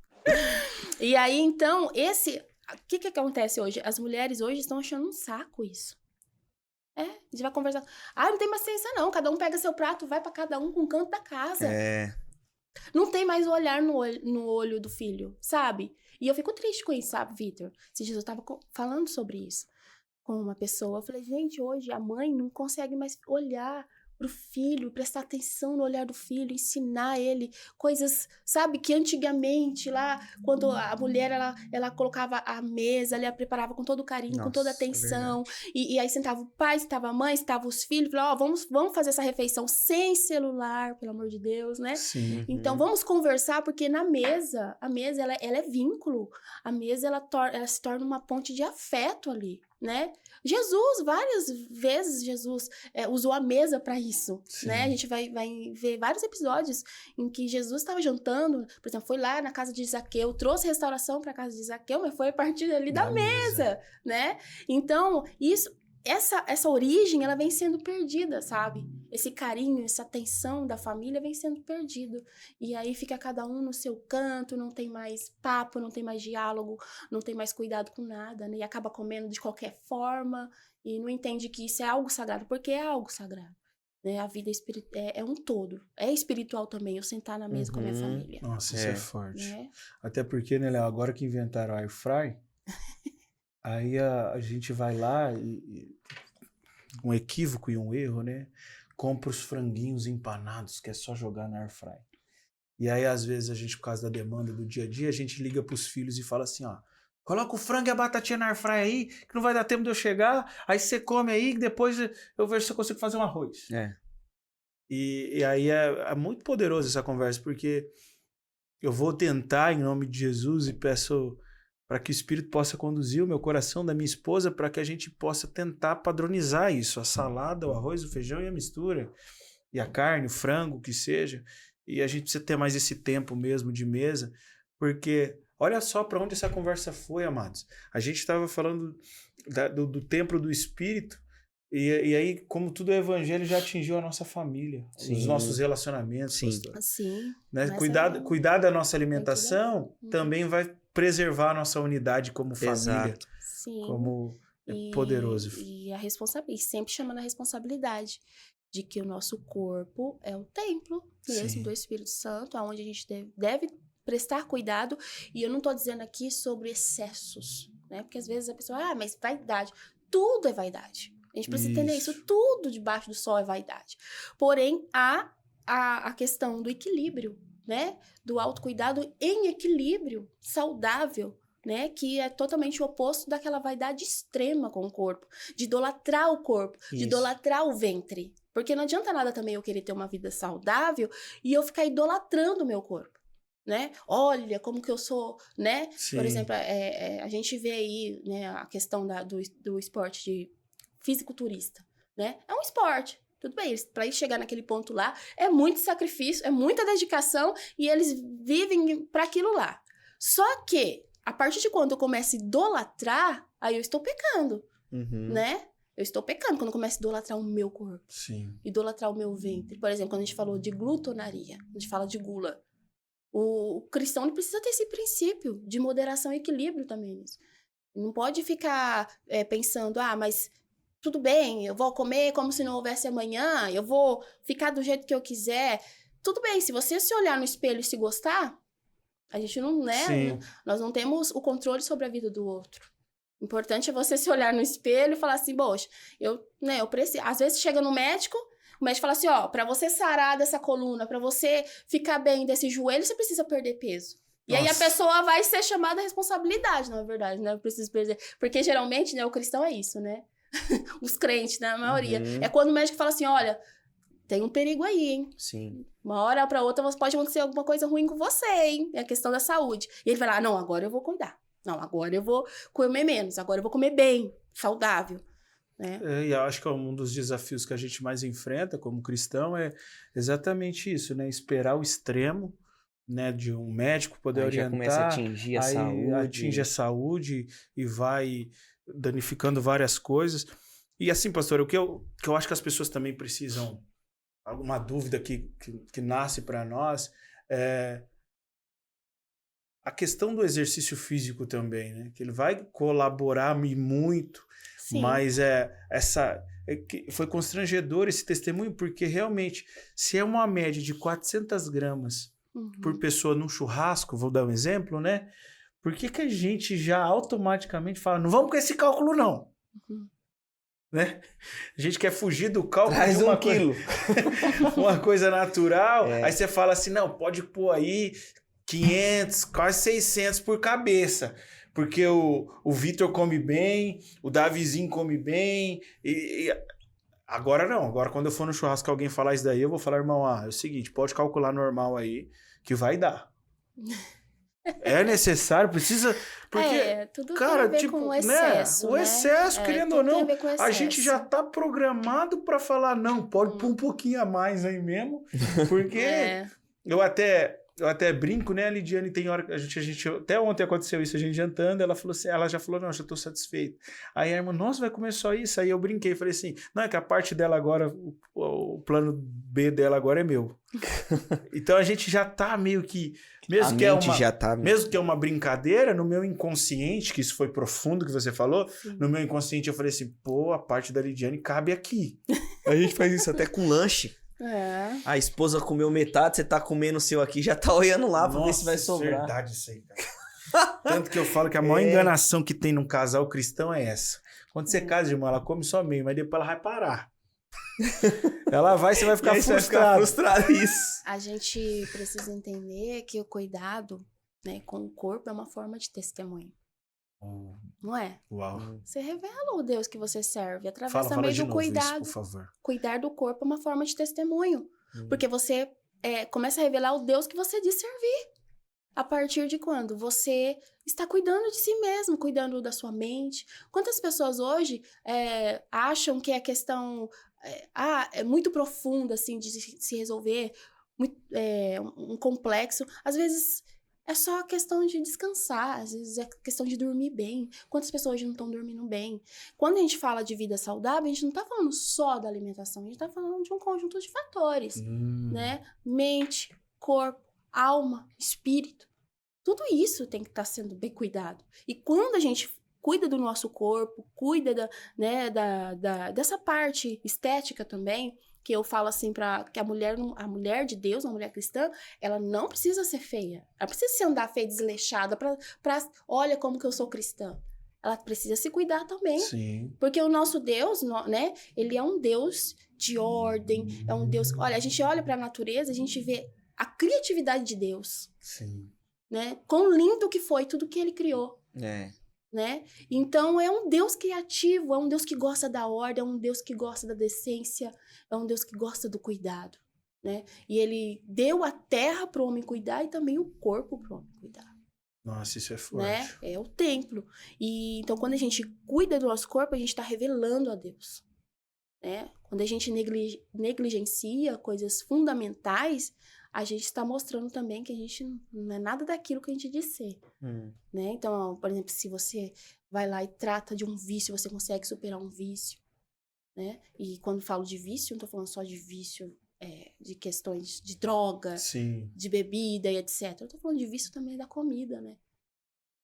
E aí, então, o que acontece hoje? As mulheres hoje estão achando um saco isso. A gente vai conversar. Ah, não tem paciência não. Cada um pega seu prato, vai pra cada um com um canto da casa. Não tem mais o olhar no olho do filho, sabe? E eu fico triste com isso, sabe, Vitor? Se Jesus tava falando sobre isso com uma pessoa. Eu falei, gente, hoje a mãe não consegue mais olhar pro filho, prestar atenção no olhar do filho, ensinar ele coisas, sabe, que antigamente lá, quando a mulher, ela colocava a mesa, ela preparava com todo carinho, com toda atenção, e aí sentava o pai, sentava a mãe, sentava os filhos, falava, vamos fazer essa refeição sem celular, pelo amor de Deus, né? Sim. Então, vamos conversar, porque a mesa, ela é vínculo, a mesa, ela se torna uma ponte de afeto ali, né? Jesus, várias vezes, Jesus usou a mesa para isso, né? A gente vai ver vários episódios em que Jesus estava jantando, por exemplo, foi lá na casa de Zaqueu, trouxe restauração para a casa de Zaqueu, mas foi a partir ali da mesa, né? Então, essa origem, ela vem sendo perdida, sabe? Esse carinho, essa atenção da família vem sendo perdido. E aí fica cada um no seu canto, não tem mais papo, não tem mais diálogo, não tem mais cuidado com nada, né? E acaba comendo de qualquer forma e não entende que isso é algo sagrado, porque é algo sagrado. Né? A vida é um todo. É espiritual também, eu sentar na mesa com a minha família. Nossa, isso é forte. Né? Até porque, né, Léo, agora que inventaram a Air Fry, aí a gente vai lá e um equívoco e um erro, né? Compra os franguinhos empanados, que é só jogar na Air Fry. E aí, às vezes, a gente, por causa da demanda do dia a dia, a gente liga pros filhos e fala assim, ó, coloca o frango e a batatinha na Air Fry aí, que não vai dar tempo de eu chegar, aí você come aí, que depois eu vejo se eu consigo fazer um arroz. E aí é muito poderoso essa conversa, porque eu vou tentar, em nome de Jesus, e peço para que o Espírito possa conduzir o meu coração da minha esposa, para que a gente possa tentar padronizar isso, a salada, o arroz, o feijão e a mistura, e a carne, o frango, o que seja, e a gente precisa ter mais esse tempo mesmo de mesa, porque olha só para onde essa conversa foi, amados. A gente estava falando do templo do Espírito, e aí, como tudo é evangelho, já atingiu a nossa família, os nossos relacionamentos, pastor. Sim. Né? Cuidar da nossa alimentação também vai preservar a nossa unidade como família. Sim. Como poderoso. E a responsabilidade, sempre chamando a responsabilidade de que o nosso corpo é o templo mesmo do Espírito Santo, onde a gente deve prestar cuidado. E eu não estou dizendo aqui sobre excessos, né? Porque às vezes a pessoa, mas vaidade. Tudo é vaidade. A gente precisa entender isso. Tudo debaixo do sol é vaidade. Porém, há a questão do equilíbrio, né? Do autocuidado em equilíbrio, saudável, né? Que é totalmente o oposto daquela vaidade extrema com o corpo. De idolatrar o corpo, de idolatrar o ventre. Porque não adianta nada também eu querer ter uma vida saudável e eu ficar idolatrando o meu corpo. Né? Olha como que eu sou, né? Por exemplo, a gente vê aí, né, a questão do esporte de fisiculturista, né? É um esporte. Tudo bem, para eles chegar naquele ponto lá, é muito sacrifício, é muita dedicação e eles vivem para aquilo lá. Só que, a partir de quando eu começo a idolatrar, aí eu estou pecando, né? Eu estou pecando quando eu começo a idolatrar o meu corpo. Sim. Idolatrar o meu ventre. Por exemplo, quando a gente falou de glutonaria, a gente fala de gula. O cristão ele precisa ter esse princípio de moderação e equilíbrio também. Não pode ficar pensando, mas tudo bem, eu vou comer como se não houvesse amanhã, eu vou ficar do jeito que eu quiser. Tudo bem, se você se olhar no espelho e se gostar, a gente não, né? Nós não temos o controle sobre a vida do outro. O importante é você se olhar no espelho e falar assim, poxa, eu preciso. Às vezes chega no médico, o médico fala assim, pra você sarar dessa coluna, pra você ficar bem desse joelho, você precisa perder peso. E aí a pessoa vai ser chamada à responsabilidade, na verdade, né? Eu preciso perder. Porque geralmente, né, o cristão é isso, né? Os crentes, né? A maioria. É quando o médico fala assim, olha, tem um perigo aí, hein? Sim. Uma hora pra outra pode acontecer alguma coisa ruim com você, hein? É a questão da saúde. E ele vai lá, não, agora eu vou cuidar. Não, agora eu vou comer menos. Agora eu vou comer bem, saudável. né? E eu acho que um dos desafios que a gente mais enfrenta como cristão é exatamente isso, né? Esperar o extremo, né, de um médico poder Aí já começa a orientar, atingir a aí saúde. atinge a saúde e vai danificando várias coisas. E assim, pastor, o que eu acho que as pessoas também precisam, alguma dúvida que nasce para nós, é a questão do exercício físico também, né? Que ele vai colaborar muito, Sim. mas foi constrangedor esse testemunho, porque realmente, se é uma média de 400 gramas por pessoa num churrasco, vou dar um exemplo, né? Por que a gente já automaticamente fala, não vamos com esse cálculo não? Né? A gente quer fugir do cálculo Traz de uma quilo. uma coisa natural, aí você fala assim, não, pode pôr aí 500, quase 600 por cabeça, porque o Vitor come bem, o Davizinho come bem, e agora não, agora quando eu for no churrasco alguém falar isso daí, eu vou falar, irmão, é o seguinte, pode calcular normal aí, que vai dar. É necessário, precisa, porque, tudo cara, tem a ver tipo, com o excesso, né? O excesso, querendo ou tudo tem não, a ver com o a gente já excesso. tá programado para falar, não, pode pôr um pouquinho a mais aí mesmo, porque eu até brinco, né? A Lidiane tem hora que a gente até ontem aconteceu isso, a gente jantando, ela falou assim, ela já falou, não, já tô satisfeito. Aí a irmã, nossa, vai comer só isso? Aí eu brinquei, falei assim, não, é que a parte dela agora, o plano B dela agora é meu. Então a gente já tá meio que, mesmo que é uma brincadeira, no meu inconsciente, que isso foi profundo que você falou, no meu inconsciente eu falei assim, pô, a parte da Lidiane cabe aqui. A gente faz isso até com lanche. A esposa comeu metade, você tá comendo o seu aqui, já tá olhando lá pra ver se vai sobrar. É verdade isso aí, cara. Tanto que eu falo que a maior enganação que tem num casal cristão é essa. Quando você casa, irmão, ela come só meio, mas depois ela vai parar. Ela vai, você vai ficar frustrado. Isso. A gente precisa entender que o cuidado, né, com o corpo é uma forma de testemunho. Não é? Uau. Você revela o Deus que você serve através Fala também de do novo cuidado. isso, por favor. Cuidar do corpo é uma forma de testemunho. Porque você começa a revelar o Deus que você diz servir. A partir de quando? Você está cuidando de si mesmo, cuidando da sua mente. Quantas pessoas hoje acham que a questão é muito profunda, assim, de se resolver, um complexo. Às vezes é só questão de descansar, às vezes é questão de dormir bem. Quantas pessoas hoje não estão dormindo bem? Quando a gente fala de vida saudável, a gente não está falando só da alimentação, a gente está falando de um conjunto de fatores, né? Mente, corpo, alma, espírito. Tudo isso tem que estar sendo bem cuidado. E quando a gente cuida do nosso corpo, cuida dessa parte estética também, que eu falo assim, que a mulher de Deus, uma mulher cristã, ela não precisa ser feia. Ela precisa se andar feia, desleixada, olha como que eu sou cristã. Ela precisa se cuidar também. Sim. Porque o nosso Deus, né, ele é um Deus de ordem, é um Deus... Olha, a gente olha para a natureza, a gente vê a criatividade de Deus. Sim. Né? Quão lindo que foi tudo que ele criou. Né? Então é um Deus criativo, é um Deus que gosta da ordem, é um Deus que gosta da decência, é um Deus que gosta do cuidado, né? E ele deu a terra para o homem cuidar e também o corpo para o homem cuidar. Nossa, isso é forte. Né? É o templo. E então quando a gente cuida do nosso corpo, a gente está revelando a Deus, né? Quando a gente negligencia coisas fundamentais, a gente está mostrando também que a gente não é nada daquilo que a gente diz ser. Né? Então, por exemplo, se você vai lá e trata de um vício, você consegue superar um vício. Né? E quando falo de vício, não estou falando só de vício de questões de droga, de bebida e etc. Eu estou falando de vício também da comida, né?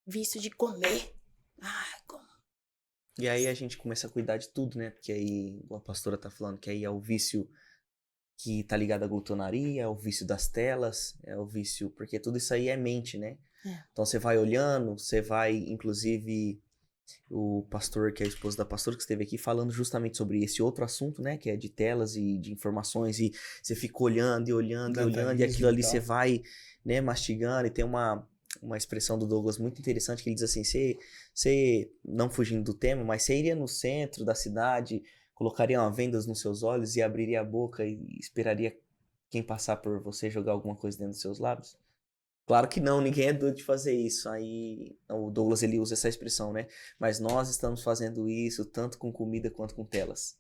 Vício de comer. Como? E aí a gente começa a cuidar de tudo, né? Porque aí a pastora tá falando que aí é o vício que tá ligado à glutonaria, é o vício das telas, é o vício... Porque tudo isso aí é mente, né? Então você vai olhando, você vai, inclusive, o pastor, que é a esposa da pastora, que esteve aqui, falando justamente sobre esse outro assunto, né? Que é de telas e de informações, e você fica olhando e olhando e olhando, e aquilo ali você vai, né, mastigando, e tem uma expressão do Douglas muito interessante, que ele diz assim, você não fugindo do tema, mas você iria no centro da cidade, colocaria uma vendas nos seus olhos e abriria a boca e esperaria quem passar por você jogar alguma coisa dentro dos seus lábios? Claro que não, ninguém é doido de fazer isso. Aí o Douglas, ele usa essa expressão, né? Mas nós estamos fazendo isso tanto com comida quanto com telas.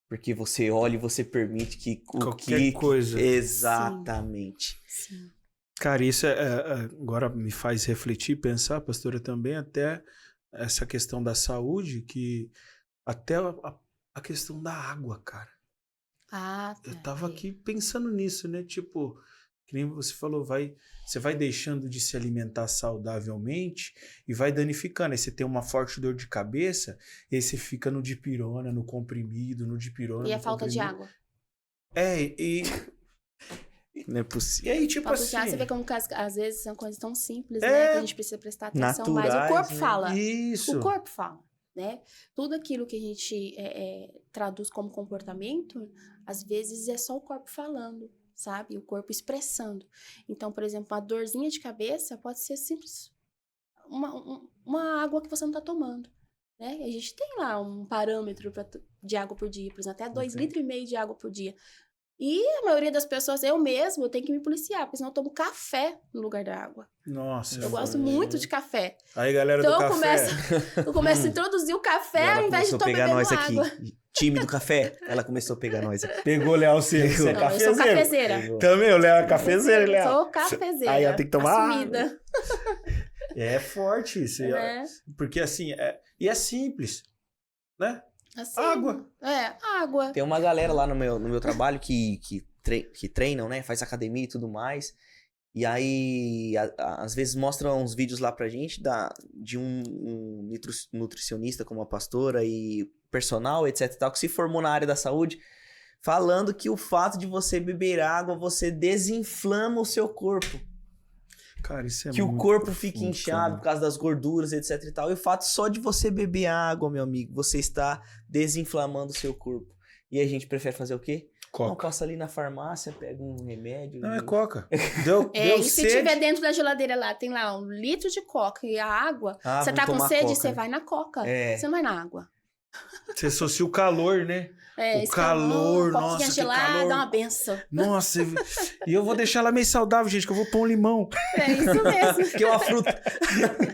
Porque você olha e você permite que... Qualquer coisa. Exatamente. Sim. Cara, isso agora me faz refletir, pensar, pastora, também até essa questão da saúde, que até a questão da água, cara. Eu tava aqui pensando nisso, né? Tipo, que nem você falou, você vai deixando de se alimentar saudavelmente e vai danificando. Aí você tem uma forte dor de cabeça, e aí você fica no dipirona, no comprimido, no dipirona. E a falta de água. Não é possível. E aí, tipo Falta assim... de água, você vê como que às vezes são coisas tão simples, né? Que a gente precisa prestar atenção. Naturais, mas o corpo né? fala. Isso. O corpo fala, né? Tudo aquilo que a gente traduz como comportamento, às vezes é só o corpo falando, sabe? O corpo expressando. Então, por exemplo, uma dorzinha de cabeça pode ser simples uma água que você não está tomando, né? E a gente tem lá um parâmetro de água por dia, por exemplo, até 2,5 litros de água por dia. E a maioria das pessoas, eu mesmo, tenho que me policiar, porque senão eu tomo café no lugar da água. Nossa. Eu gosto muito de café. Aí, galera então, do café. Eu começo a introduzir o café ao invés de tomar pegar nós água. Aqui. Time do café, ela começou a pegar nós aqui. Pegou, Léo, você é Não, eu sou cafezeira. Também, o Léo é cafezeira, Léo. Sou cafezeira. Aí ela tem que tomar assumida. É forte isso. Porque assim, e é simples, né? Assim, água. Água. Tem uma galera lá no meu trabalho que treinam, né? Faz academia e tudo mais. E aí, às vezes mostram uns vídeos lá pra gente de um nutricionista como a pastora e personal, etc e tal, que se formou na área da saúde, falando que o fato de você beber água, você desinflama o seu corpo. Cara, isso é que o corpo fica inchado por causa das gorduras, etc e tal. E o fato só de você beber água, meu amigo, você está desinflamando o seu corpo. E a gente prefere fazer o quê? Coca. Não, passa ali na farmácia, pega um remédio. Não, é coca. Deu e se tiver dentro da geladeira lá, tem lá 1 litro de coca e a água, você tá com sede, coca, você né? vai na coca. Você não vai na água. Você associa o calor, né? O calor, nossa, nossa, gelada, calor. dá uma benção. Nossa, e eu vou deixar ela meio saudável, gente, que eu vou pôr um limão. É isso mesmo. Que é uma fruta.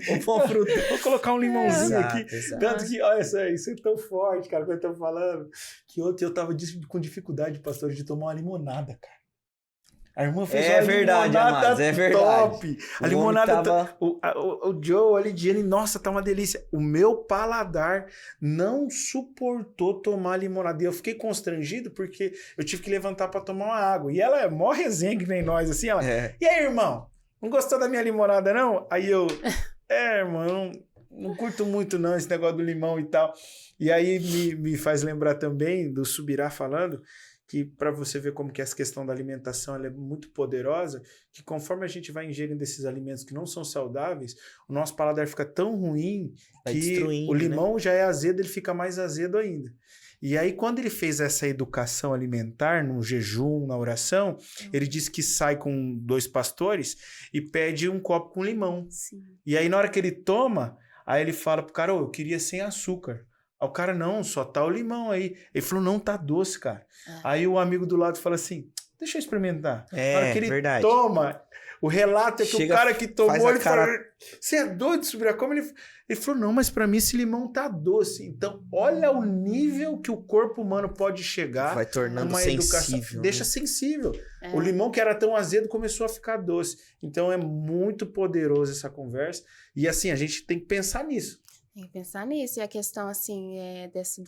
Vou pôr uma fruta. Vou colocar um limãozinho aqui. Exato. Tanto que, olha só, isso é tão forte, cara, que eu tô falando, que ontem eu tava com dificuldade, pastor, de tomar uma limonada, cara. A irmã fez uma verdade, limonada amados, é verdade. top. A limonada, o Joe, a Lidiane, nossa, tá uma delícia. O meu paladar não suportou tomar limonada. E eu fiquei constrangido porque eu tive que levantar pra tomar uma água. E ela é mó resenha que nem nós, assim, ela... E aí, irmão? Não gostou da minha limonada, não? Aí eu... irmão, não curto muito, não, esse negócio do limão e tal. E aí me faz lembrar também do Subirá falando... que para você ver como que essa questão da alimentação ela é muito poderosa, que conforme a gente vai ingerindo esses alimentos que não são saudáveis, o nosso paladar fica tão ruim que o limão, né, já é azedo, ele fica mais azedo ainda. E aí quando ele fez essa educação alimentar, no jejum, na oração, ele disse que sai com 2 pastores e pede um copo com limão. Sim. E aí na hora que ele toma, aí ele fala pro cara, eu queria sem açúcar. Aí o cara, não, só tá o limão aí. Ele falou, não, tá doce, cara. Aí o amigo do lado fala assim, deixa eu experimentar. Na hora que ele toma, o relato é que o cara que tomou, ele falou, você é doido, Subirá? Como ele falou, não, mas pra mim esse limão tá doce. Então, olha o nível que o corpo humano pode chegar. Vai tornando sensível. Deixa sensível. O limão que era tão azedo começou a ficar doce. Então, é muito poderoso essa conversa. E assim, a gente tem que pensar nisso. Tem que pensar nisso. E a questão, assim,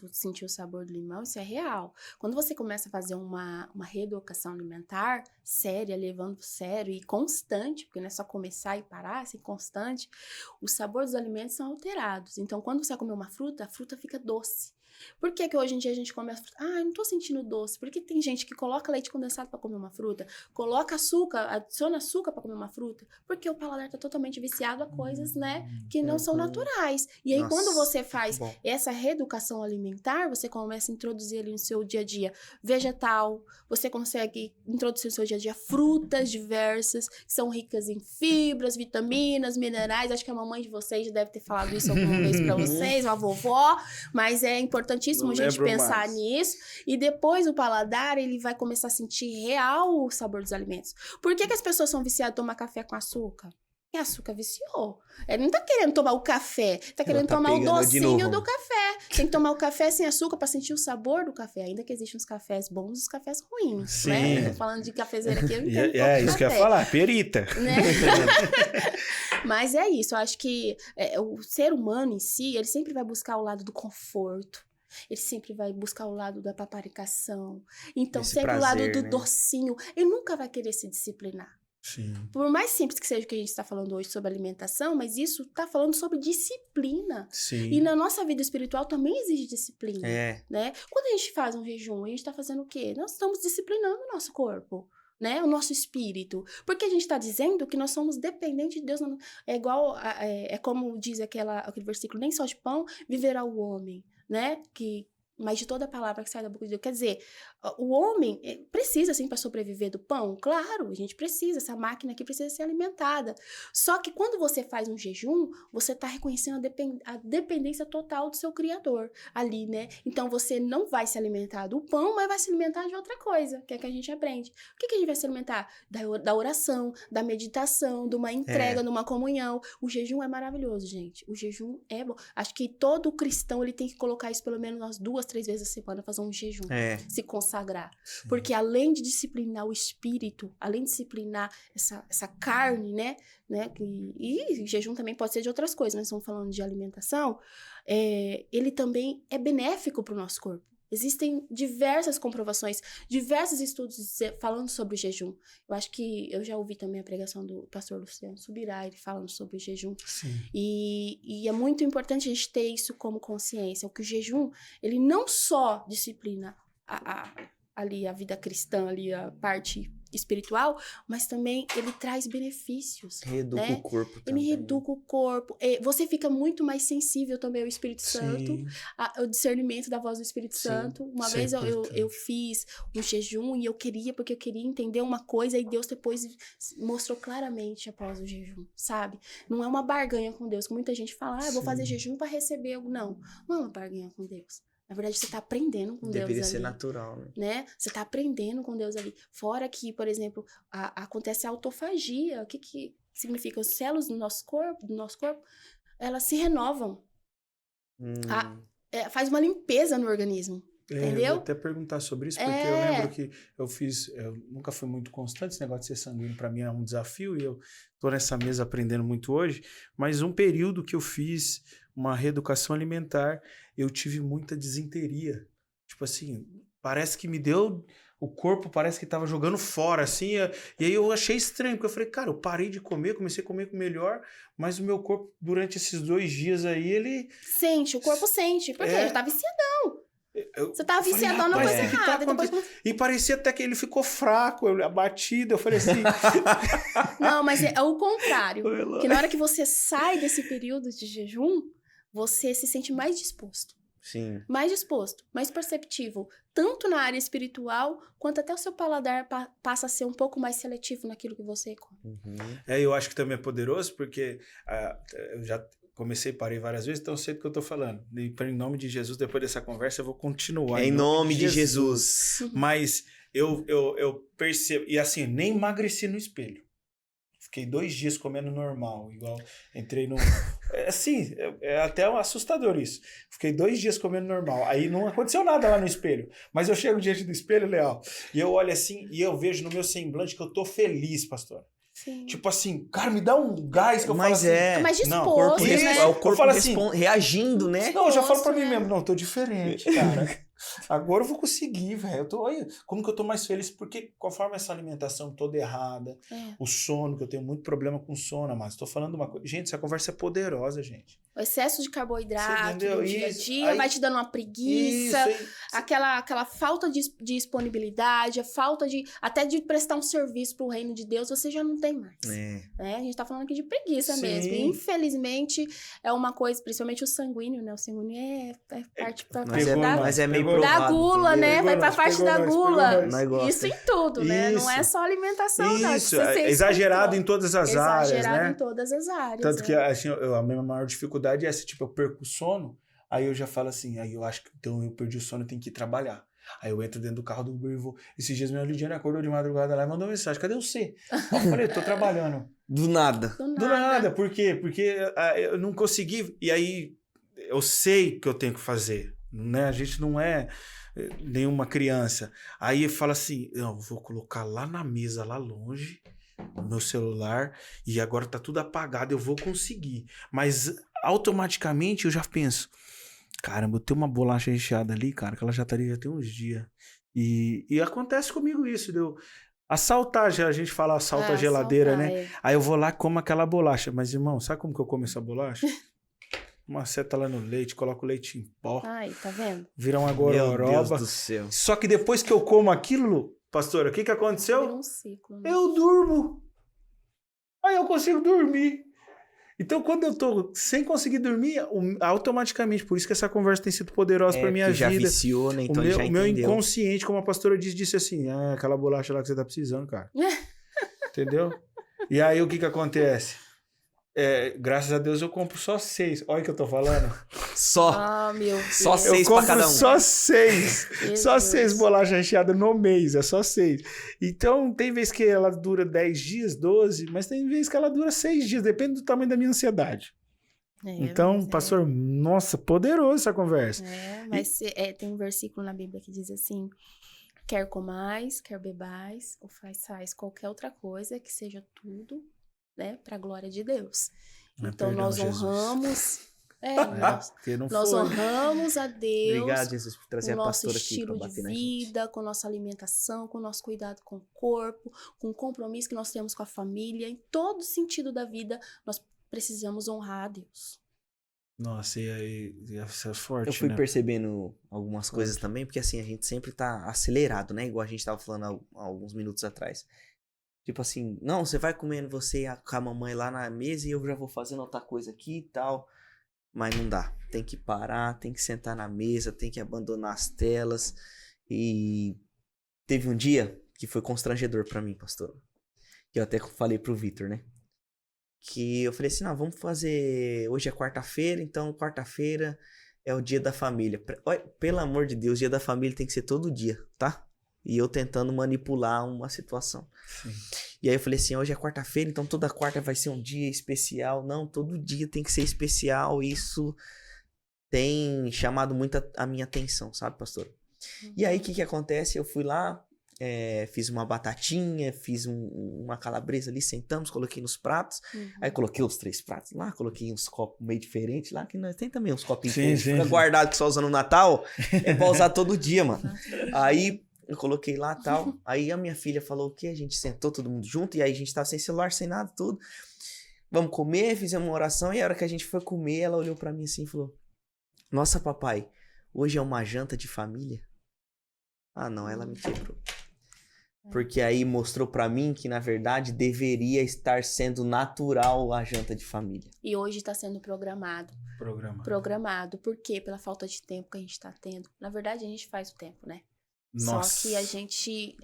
do sentir o sabor do limão, isso é real. Quando você começa a fazer uma reeducação alimentar séria, levando sério e constante, porque não é só começar e parar, assim, constante, o sabor dos alimentos são alterados. Então, quando você vai comer uma fruta, a fruta fica doce. Por que hoje em dia a gente come a fruta? Eu não tô sentindo doce. Por que tem gente que coloca leite condensado para comer uma fruta? Coloca açúcar, adiciona açúcar para comer uma fruta? Porque o paladar tá totalmente viciado a coisas, né, que não são naturais. E aí, quando você faz essa reeducação alimentar, você começa a introduzir ali no seu dia a dia vegetal, você consegue introduzir no seu dia a dia frutas diversas, que são ricas em fibras, vitaminas, minerais. Acho que a mamãe de vocês já deve ter falado isso alguma vez para vocês, a vovó, mas é importante importantíssimo a gente pensar nisso. E depois o paladar, ele vai começar a sentir real o sabor dos alimentos. Por que as pessoas são viciadas em tomar café com açúcar? Porque açúcar viciou. Ele não tá querendo tomar o café, tá querendo tomar o docinho do café. Tem que tomar o café sem açúcar pra sentir o sabor do café. Ainda que existem os cafés bons e os cafés ruins. Sim. Né? Eu tô falando de cafezeira aqui, eu não entendo isso que eu ia falar, perita. Né? Mas é isso, eu acho que o ser humano em si, ele sempre vai buscar o lado do conforto. Ele sempre vai buscar o lado da paparicação. Então, esse sempre prazer, o lado do docinho. Ele nunca vai querer se disciplinar. Sim. Por mais simples que seja o que a gente está falando hoje sobre alimentação, mas isso está falando sobre disciplina. Sim. E na nossa vida espiritual também exige disciplina. Né? Quando a gente faz um jejum, a gente está fazendo o quê? Nós estamos disciplinando o nosso corpo. Né? O nosso espírito. Porque a gente está dizendo que nós somos dependentes de Deus. É igual, é como diz aquele versículo, nem só de pão viverá o homem, né? Mas de toda a palavra que sai da boca de Deus. Quer dizer, o homem precisa, assim, para sobreviver do pão? Claro, a gente precisa. Essa máquina aqui precisa ser alimentada. Só que quando você faz um jejum, você está reconhecendo a dependência total do seu Criador ali, né? Então, você não vai se alimentar do pão, mas vai se alimentar de outra coisa, que é que a gente aprende. O que a gente vai se alimentar? Da oração, da meditação, de uma entrega, de uma comunhão. O jejum é maravilhoso, gente. O jejum é bom. Acho que todo cristão, ele tem que colocar isso pelo menos umas 2-3 vezes a semana, fazer um jejum, se consagrar. Sim. Porque além de disciplinar o espírito, além de disciplinar essa carne, né? E jejum também pode ser de outras coisas, mas estamos falando de alimentação, ele também é benéfico para o nosso corpo. Existem diversas comprovações, diversos estudos falando sobre o jejum. Eu acho que eu já ouvi também a pregação do pastor Luciano Subirá, ele falando sobre o jejum. Sim. E é muito importante a gente ter isso como consciência, que o jejum, ele não só disciplina ali a vida cristã, ali a parte espiritual, mas também ele traz benefícios. Reeduca o corpo também. Ele reeduca o corpo. Você fica muito mais sensível também ao Espírito Santo, ao discernimento da voz do Espírito Santo. Uma vez eu fiz um jejum e porque eu queria entender uma coisa e Deus depois mostrou claramente após o jejum, sabe? Não é uma barganha com Deus, que muita gente fala, eu vou fazer jejum para receber algo. Não é uma barganha com Deus. Na verdade, você está aprendendo com Deus ali. Deveria ser natural, né? Você está aprendendo com Deus ali. Fora que, por exemplo, acontece a autofagia. O que significa? As células do nosso corpo, elas se renovam. Faz uma limpeza no organismo. Entendeu? Eu vou até perguntar sobre isso, porque eu lembro que eu nunca fui muito constante, esse negócio de ser sanguíneo para mim é um desafio, e eu tô nessa mesa aprendendo muito hoje, mas um período que eu fiz uma reeducação alimentar, eu tive muita disenteria. Tipo assim, parece que me deu... O corpo parece que tava jogando fora, assim. E aí eu achei estranho, porque eu falei, cara, eu parei de comer, comecei a comer melhor, mas o meu corpo, durante esses 2 dias aí, ele... o corpo sente, porque ele tá viciadão. Você tava viciadão na coisa errada. E parecia até que ele ficou fraco, abatido. Eu falei assim... Não, mas é o contrário. Que na hora que você sai desse período de jejum, você se sente mais disposto. Sim. Mais disposto, mais perceptível. Tanto na área espiritual, quanto até o seu paladar passa a ser um pouco mais seletivo naquilo que você come. Eu acho que também é poderoso, porque eu já... parei várias vezes, então eu sei do que eu tô falando. E em nome de Jesus, depois dessa conversa, eu vou continuar. Em nome de Jesus. Mas eu percebo... E assim, nem emagreci no espelho. Fiquei 2 dias comendo normal, igual entrei no... Assim, é até assustador isso. Fiquei 2 dias comendo normal. Aí não aconteceu nada lá no espelho. Mas eu chego diante do espelho, Leal, e eu olho assim, e eu vejo no meu semblante que eu tô feliz, pastor. Sim. Tipo assim, cara, me dá um gás que eu falo assim... É mais disposto, corpo, né? O corpo reagindo, né? Não, eu já falo pra mim mesmo, não, tô diferente, cara. Agora eu vou conseguir, velho. Olha, como que eu tô mais feliz? Porque conforme essa alimentação toda errada, o sono, que eu tenho muito problema com sono, mas tô falando uma coisa... Gente, essa conversa é poderosa, gente. O excesso de carboidrato no dia a dia vai te dando uma preguiça, aquela falta de disponibilidade, a falta até de prestar um serviço pro reino de Deus, você já não tem mais. A gente tá falando aqui de preguiça mesmo. E, infelizmente, é uma coisa, principalmente o sanguíneo, né? O sanguíneo é parte mas é meio provado, da gula, né? Vai pra parte da gula. Isso em tudo, né? Não é só alimentação, não. Isso, exagerado em todas as áreas, né? Exagerado em todas as áreas. Tanto que assim, a minha maior dificuldade é essa, tipo, eu perco o sono, Aí eu já falo assim, aí eu acho que então eu perdi o sono, eu tenho que ir trabalhar. Aí eu entro dentro do carro do Uber e vou. Esses dias minha Lidiane acordou de madrugada lá e mandou mensagem, cadê você? Aí eu falei, tô trabalhando. Do nada. Do nada, por quê? Porque eu não consegui, e aí eu sei que eu tenho que fazer, né? A gente não é nenhuma criança. Aí fala assim, eu vou colocar lá na mesa, lá longe, o meu celular, e agora tá tudo apagado, eu vou conseguir. Mas automaticamente eu já penso, caramba, eu tenho uma bolacha recheada ali, cara, que ela já estaria já tem uns dias. E acontece comigo isso, deu. Assaltar, já a gente fala assalta a geladeira, assaltar, né? Aí eu vou lá e como aquela bolacha. Mas, irmão, sabe como que eu como essa bolacha? Uma seta lá no leite, coloco o leite em pó. Ai, tá vendo? Vira uma Meu gororoba. Deus do céu. Só que depois que eu como aquilo, pastora, o que aconteceu? Vira um ciclo, né? Eu durmo. Aí eu consigo dormir. Então, quando eu tô sem conseguir dormir, automaticamente, por isso que essa conversa tem sido poderosa pra minha já vida. viciou, né? Então o já meu entendeu. inconsciente, como a pastora disse assim, aquela bolacha lá que você tá precisando, cara. Entendeu? E aí, o que acontece? Graças a Deus, eu compro só 6. Olha o que eu tô falando. Só. Ah, meu Deus. Só Eu 6 pra compro cada um. só 6. Meu Só Deus. 6 bolachas recheadas no mês. É só 6. Então, tem vez que ela dura 10 dias, 12, mas tem vez que ela dura 6 dias. Depende do tamanho da minha ansiedade. Então, mas pastor, nossa, poderoso essa conversa. Mas tem um versículo na Bíblia que diz assim: quer comais, quer bebais, ou façais qualquer outra coisa, que seja tudo, né, para a glória de Deus. Então, perdão, nós Jesus. honramos. Porque não Nós foi. honramos a Deus. Obrigado, Jesus, por trazer Com o a nosso pastora aqui pra estilo de bater na gente. vida, com nossa alimentação, com o nosso cuidado com o corpo, com o compromisso que nós temos com a família, em todo sentido da vida, nós precisamos honrar a Deus. Nossa, e aí, isso é forte, Eu fui né? percebendo algumas coisas também, porque assim, a gente sempre tá acelerado, né? Igual a gente tava falando há alguns minutos atrás. Tipo assim, não, você vai comendo você com a mamãe lá na mesa e eu já vou fazendo outra coisa aqui e tal. Mas não dá. Tem que parar, tem que sentar na mesa, tem que abandonar as telas. E teve um dia que foi constrangedor pra mim, pastor. Que eu até falei pro Vitor, né? Que eu falei assim, não, vamos fazer... Hoje é quarta-feira, então quarta-feira é o dia da família. Olha, pelo amor de Deus, dia da família tem que ser todo dia, tá? E eu tentando manipular uma situação. Sim. E aí eu falei assim, hoje é quarta-feira, então toda quarta vai ser um dia especial. Não, todo dia tem que ser especial. Isso tem chamado muito a minha atenção, sabe, pastor? E aí, o que acontece? Eu fui lá, fiz uma batatinha, fiz uma calabresa ali, sentamos, coloquei nos pratos. Aí coloquei os 3 pratos lá, coloquei uns copos meio diferentes lá, que nós tem também uns copinhos diferentes. Fica guardado que só usa no Natal, é pra usar todo dia, mano. Aí... eu coloquei lá e tal. Aí a minha filha falou o quê? A gente sentou todo mundo junto. E aí a gente tava sem celular, sem nada, tudo. Vamos comer, fizemos uma oração. E a hora que a gente foi comer, ela olhou pra mim assim e falou: nossa, papai, hoje é uma janta de família? Ah, não, ela me quebrou. Porque aí mostrou pra mim que, na verdade, deveria estar sendo natural a janta de família. E hoje está sendo programado. Programado. Por quê? Pela falta de tempo que a gente tá tendo. Na verdade, a gente faz o tempo, né? Nossa. Só que a gente...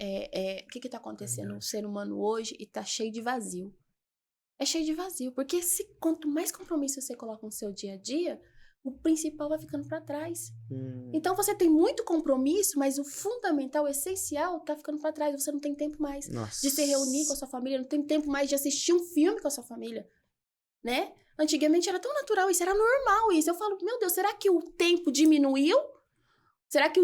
o que tá acontecendo? O ser humano hoje tá cheio de vazio. É cheio de vazio. Porque quanto mais compromisso você coloca no seu dia a dia, o principal vai ficando pra trás. Então você tem muito compromisso, mas o fundamental, o essencial, tá ficando pra trás. Você não tem tempo mais de se reunir com a sua família, não tem tempo mais de assistir um filme com a sua família, né? Antigamente era tão natural isso, era normal isso. Eu falo, meu Deus, será que o tempo diminuiu? Será que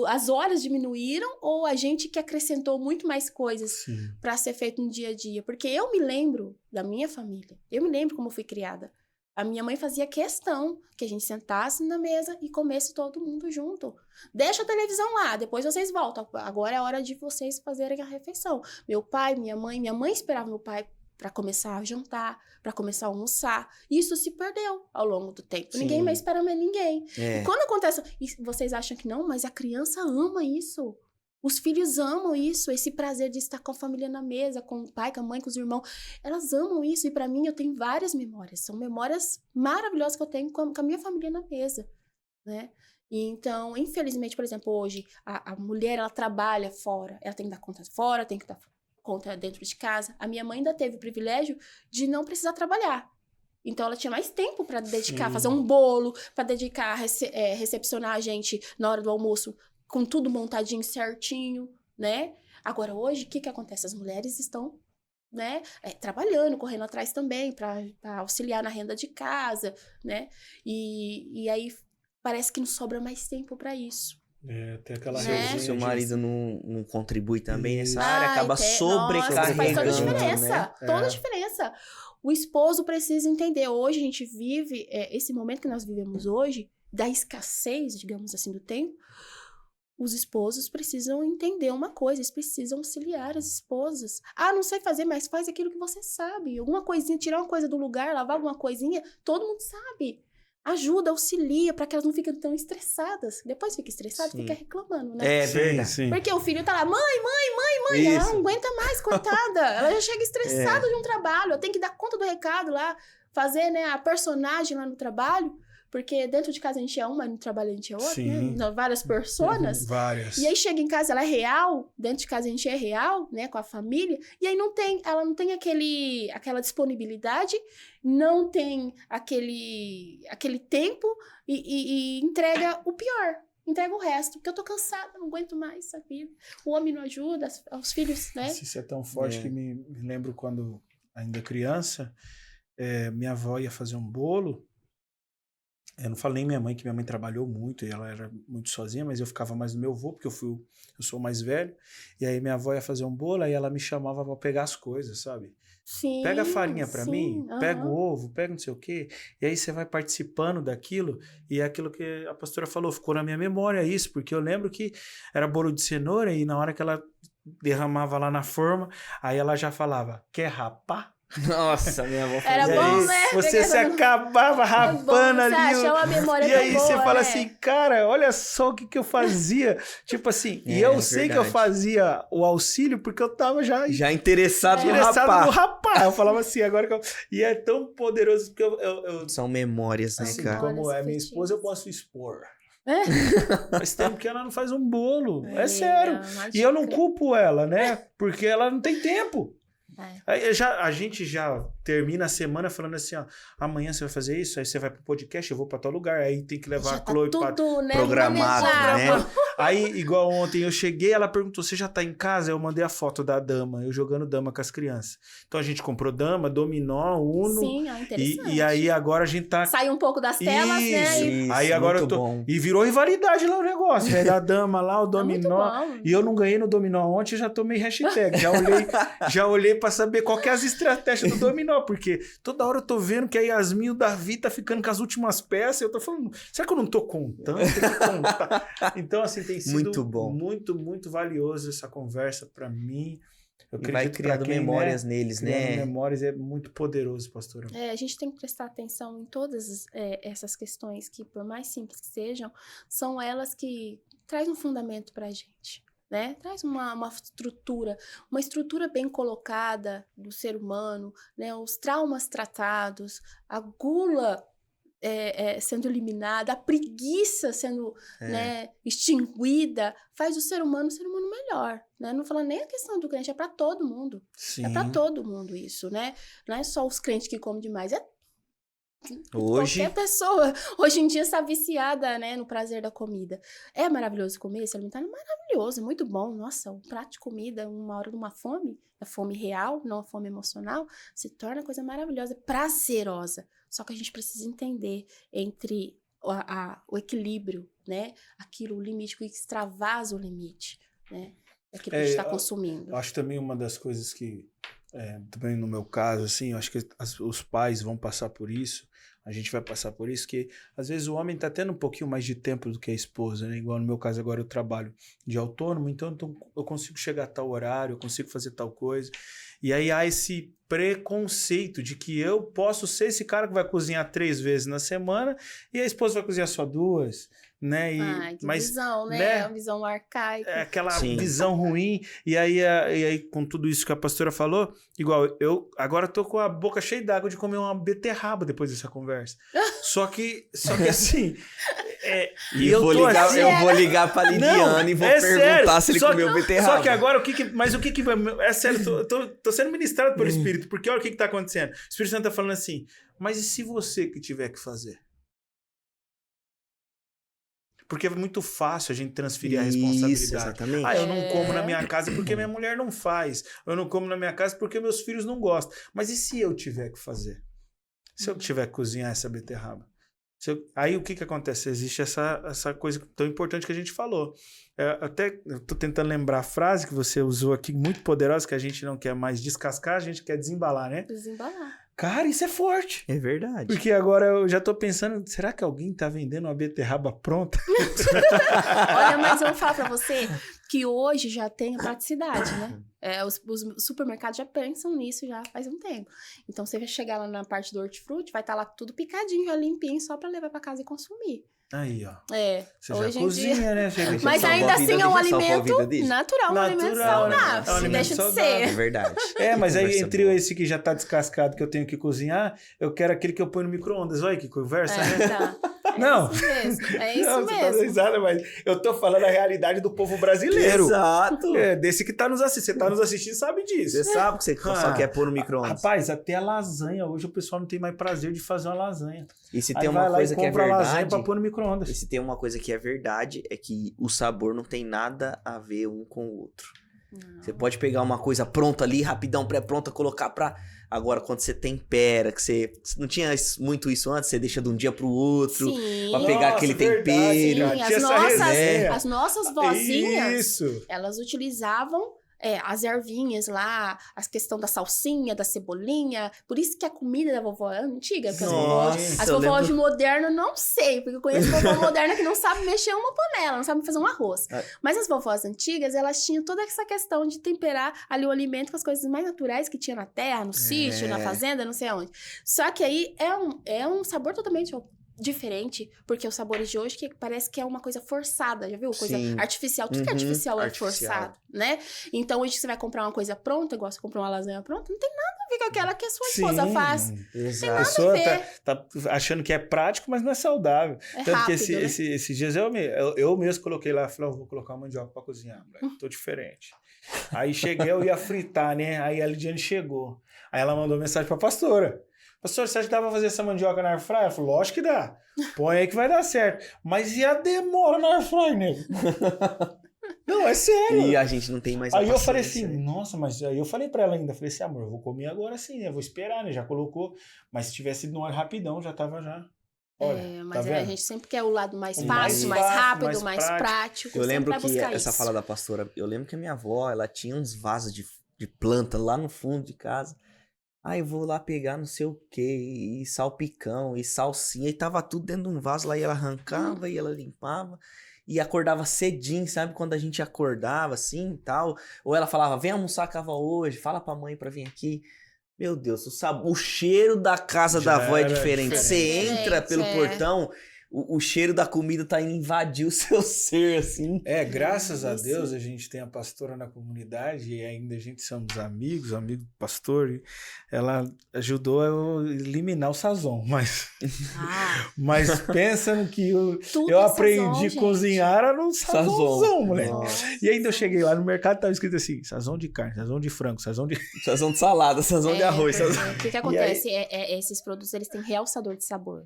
as horas diminuíram ou a gente que acrescentou muito mais coisas para ser feito no dia a dia? Porque eu me lembro da minha família, eu me lembro como eu fui criada. A minha mãe fazia questão que a gente sentasse na mesa e comesse todo mundo junto. Deixa a televisão lá, depois vocês voltam. Agora é a hora de vocês fazerem a refeição. Meu pai, minha mãe esperava meu pai para começar a jantar, para começar a almoçar. Isso se perdeu ao longo do tempo. Sim. Ninguém mais espera mais ninguém. E quando acontece... E vocês acham que não, mas a criança ama isso. Os filhos amam isso, esse prazer de estar com a família na mesa, com o pai, com a mãe, com os irmãos. Elas amam isso e para mim eu tenho várias memórias. São memórias maravilhosas que eu tenho com a minha família na mesa, né? E então, infelizmente, por exemplo, hoje a mulher, ela trabalha fora. Ela tem que dar conta fora, tem que dar conta dentro de casa. A minha mãe ainda teve o privilégio de não precisar trabalhar. Então, ela tinha mais tempo para dedicar, fazer um bolo, para dedicar, recepcionar a gente na hora do almoço, com tudo montadinho certinho, né? Agora, hoje, o que acontece? As mulheres estão, né, trabalhando, correndo atrás também, para auxiliar na renda de casa, né? E aí, parece que não sobra mais tempo para isso. Tem aquela Né? Se o marido não contribui também nessa Ai, área, acaba sobrecarregando. Faz toda a diferença. Né? Toda a diferença. O esposo precisa entender. Hoje a gente vive, esse momento que nós vivemos hoje, da escassez, digamos assim, do tempo, os esposos precisam entender uma coisa, eles precisam auxiliar as esposas. Ah, não sei fazer, mas faz aquilo que você sabe. Alguma coisinha, tirar uma coisa do lugar, lavar alguma coisinha, todo mundo sabe. Ajuda, auxilia, para que elas não fiquem tão estressadas. Depois fica estressada, fica reclamando, né? É verdade. Sim. Porque o filho tá lá, mãe, ela não aguenta mais, coitada. Ela já chega estressada de um trabalho, ela tem que dar conta do recado lá, fazer, né, a personagem lá no trabalho, porque dentro de casa a gente é uma, no trabalho a gente é outra, né? Várias personas. Várias. E aí chega em casa, ela é real, dentro de casa a gente é real, né, com a família, e aí ela não tem aquela disponibilidade, não tem aquele tempo e entrega o pior. Entrega o resto, porque eu tô cansada, não aguento mais essa vida. O homem não ajuda, os filhos, né? Isso é tão forte que me lembro quando, ainda criança, minha avó ia fazer um bolo. Eu não falo nem minha mãe, que minha mãe trabalhou muito e ela era muito sozinha, mas eu ficava mais no meu avô, porque eu sou mais velho. E aí minha avó ia fazer um bolo, aí ela me chamava pra pegar as coisas, sabe? Sim, Pega a farinha pra mim, pega o ovo, pega não sei o quê. E aí você vai participando daquilo, e é aquilo que a pastora falou, ficou na minha memória isso, porque eu lembro que era bolo de cenoura e na hora que ela derramava lá na forma, aí ela já falava, quer rapar? Nossa, minha avó Era fazia bom, isso. né? Você se acabava rapando ali. Você achou a memória E aí boa, você fala né? assim, cara, olha só o que eu fazia. Tipo assim, e eu sei que eu fazia o auxílio porque eu tava já interessado no no rapar. rapar. Eu falava assim, agora que E é tão poderoso porque São memórias, né, assim, cara? como é minha esposa, eu posso expor. Faz tempo que ela não faz um bolo. É sério. E eu não culpo ela, né? Porque ela não tem tempo. Aí a gente já termina a semana falando assim, ó, amanhã você vai fazer isso, aí você vai pro podcast, eu vou pra tal lugar, aí tem que levar a Chloe pra... Né, programado, né? Aí, igual ontem eu cheguei, ela perguntou, você já tá em casa? Eu mandei a foto da dama, eu jogando dama com as crianças. Então a gente comprou dama, dominó, uno. Sim, interessante. E aí agora a gente tá... Sai um pouco das telas, né? Isso, aí agora eu tô... bom. E virou rivalidade lá o negócio, né? Da dama lá, o dominó. E eu não ganhei no dominó ontem, já tomei hashtag. Já olhei pra saber qual que é as estratégias do dominó, porque toda hora eu tô vendo que a Yasmin e o Davi tá ficando com as últimas peças, eu tô falando, será que eu não tô contando? Tem que contar. Então, assim, tem sido muito bom. Muito, muito valioso essa conversa pra mim. Eu e vai criando memórias neles, né? Memórias é muito poderoso, pastora. A gente tem que prestar atenção em todas essas questões que, por mais simples que sejam, são elas que trazem um fundamento pra gente. Né? Traz uma estrutura bem colocada do ser humano, né? Os traumas tratados, a gula sendo eliminada, a preguiça sendo né, extinguida, faz o ser humano melhor. Né? Não falando nem a questão do crente, é para todo mundo. Sim. É para todo mundo isso, né? Não é só os crentes que comem demais, Hoje... qualquer pessoa, hoje em dia, está viciada, né, no prazer da comida. É maravilhoso comer, se alimentar é maravilhoso, muito bom. Nossa, um prato de comida, uma hora de uma fome, a fome real, não a fome emocional, se torna coisa maravilhosa, prazerosa. Só que a gente precisa entender entre o equilíbrio, né, aquilo, o limite, que extravasa o limite, né, daquilo que a gente está consumindo. Eu acho também uma das coisas que, também no meu caso, assim, eu acho que os pais vão passar por isso, a gente vai passar por isso, que às vezes o homem tá tendo um pouquinho mais de tempo do que a esposa, né? Igual no meu caso agora eu trabalho de autônomo, então eu consigo chegar a tal horário, eu consigo fazer tal coisa. E aí há esse preconceito de que eu posso ser esse cara que vai cozinhar 3 vezes na semana e a esposa vai cozinhar só 2. né? Ai, que mas, visão, né? né? Uma visão arcaica. É aquela Sim. visão ruim. E aí, com tudo isso que a pastora falou, igual, eu agora tô com a boca cheia d'água de comer uma beterraba depois dessa conversa. Só que assim... E eu vou ligar pra Lidiane e vou perguntar se ele comeu beterraba. Só que agora, mas o que vai... É sério, tô sendo ministrado pelo Espírito, porque olha o que tá acontecendo. O Espírito Santo tá falando assim, mas e se você que tiver que fazer? Porque é muito fácil a gente transferir a responsabilidade. Isso, exatamente. Ah, eu não como na minha casa porque minha mulher não faz. Eu não como na minha casa porque meus filhos não gostam. Mas e se eu tiver que fazer? Se eu tiver que cozinhar essa beterraba? Aí o que acontece? Existe essa coisa tão importante que a gente falou. Eu tô tentando lembrar a frase que você usou aqui, muito poderosa, que a gente não quer mais descascar, a gente quer desembalar, né? Desembalar. Cara, isso é forte. É verdade. Porque agora eu já tô pensando, será que alguém tá vendendo uma beterraba pronta? Olha, mas eu vou falar pra você que hoje já tem a praticidade, né? Os supermercados já pensam nisso já faz um tempo. Então, você vai chegar lá na parte do hortifruti, vai estar lá tudo picadinho, já limpinho, só pra levar pra casa e consumir. Aí, ó. Você já cozinha, né? Mas ainda assim é um alimento natural, um alimento saudável. É um alimento deixa saudável. de ser. É verdade. Mas aí entre esse que já tá descascado que eu tenho que cozinhar, eu quero aquele que eu ponho no micro-ondas. Olha que conversa, né? Tá. Não. É isso Não, mesmo. Você tá risada, mas eu tô falando a realidade do povo brasileiro. Exato. Desse que tá nos assistindo. Você tá nos assistindo sabe disso. Você sabe que você só quer pôr no micro-ondas. Rapaz, até a lasanha. Hoje o pessoal não tem mais prazer de fazer uma lasanha. E se Aí tem vai uma lá coisa e que é compra a lasanha verdade... pra pôr no micro-ondas. E se tem uma coisa que é verdade, é que o sabor não tem nada a ver um com o outro. Não. Você pode pegar uma coisa pronta ali, rapidão, pré-pronta, colocar pra... Agora, quando você tempera, que você não tinha muito isso antes, você deixa de um dia pro outro, Sim. pra pegar aquele tempero. Sim, as nossas vozinhas, Isso. elas utilizavam as ervinhas lá, a questão da salsinha, da cebolinha. Por isso que a comida da vovó é antiga. Porque as vovós de moderno, não sei. Porque eu conheço vovó moderna que não sabe mexer uma panela, não sabe fazer um arroz. Mas as vovós antigas, elas tinham toda essa questão de temperar ali o alimento com as coisas mais naturais que tinha na terra, no sítio, na fazenda, não sei aonde. Só que aí é um sabor totalmente diferente, porque os sabores de hoje que parece que é uma coisa forçada, já viu? Coisa artificial, tudo que é artificial é forçado, né? Então hoje você vai comprar uma coisa pronta, igual você comprou uma lasanha pronta, não tem nada a ver com aquela que a sua esposa faz. Exato. A pessoa tá achando que é prático, mas não é saudável. É tanto rápido, que esses dias eu mesmo coloquei lá, falei, vou colocar uma mandioca pra cozinhar, moleque, tô diferente. Aí cheguei, eu ia fritar, né? Aí a Lidiane chegou. Aí ela mandou mensagem pra pastora. Pastor, você acha que dá pra fazer essa mandioca na airfryer? Eu falei, lógico que dá. Põe aí que vai dar certo. Mas e a demora na airfryer, nego? Não, é sério. E a gente não tem mais Aí eu falei assim, nossa, mas aí eu falei pra ela ainda, falei assim, amor, eu vou comer agora sim, né? Vou esperar, né? Já colocou. Mas se tivesse ido no ar rapidão, já tava já. Olha, mas tá a gente sempre quer o lado mais fácil, mais rápido, mais prático. Eu lembro que essa fala da pastora, eu lembro que a minha avó, ela tinha uns vasos de planta lá no fundo de casa. Ah, eu vou lá pegar não sei o que, e salpicão, e salsinha, e tava tudo dentro de um vaso lá, e ela arrancava, e ela limpava, e acordava cedinho, sabe? Quando a gente acordava, assim, e tal, ou ela falava, vem almoçar com a avó hoje, fala pra mãe pra vir aqui. Meu Deus, o cheiro da casa da avó é diferente. Você entra pelo portão, o cheiro da comida tá indo invadir o seu ser, assim. Graças a Deus a gente tem a pastora na comunidade e ainda a gente somos amigos, amigo do pastor. E ela ajudou a eliminar o sazon, mas pensa no que eu aprendi a cozinhar era no sazonzão, moleque. E ainda eu cheguei lá no mercado, tava escrito assim, sazon de carne, sazon de frango, sazon de salada, sazon de arroz. O que acontece? Esses produtos, eles têm realçador de sabor.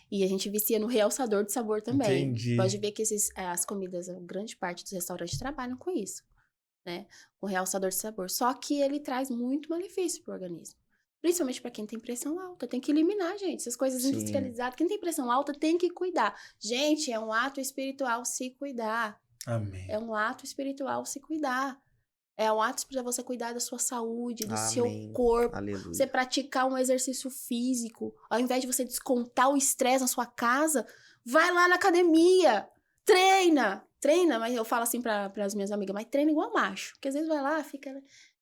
E a gente vicia no realçador de sabor também. Entendi. Pode ver que as comidas, a grande parte dos restaurantes trabalham com isso, né? Com realçador de sabor. Só que ele traz muito malefício pro organismo. Principalmente para quem tem pressão alta. Tem que eliminar, gente. Essas coisas industrializadas. Quem tem pressão alta tem que cuidar. Gente, é um ato espiritual se cuidar. Amém. É um ato espiritual se cuidar. É um ato para você cuidar da sua saúde, do seu corpo. Aleluia. Você praticar um exercício físico. Ao invés de você descontar o estresse na sua casa, vai lá na academia. Treina, mas eu falo assim para as minhas amigas, mas treina igual macho. Porque às vezes vai lá, fica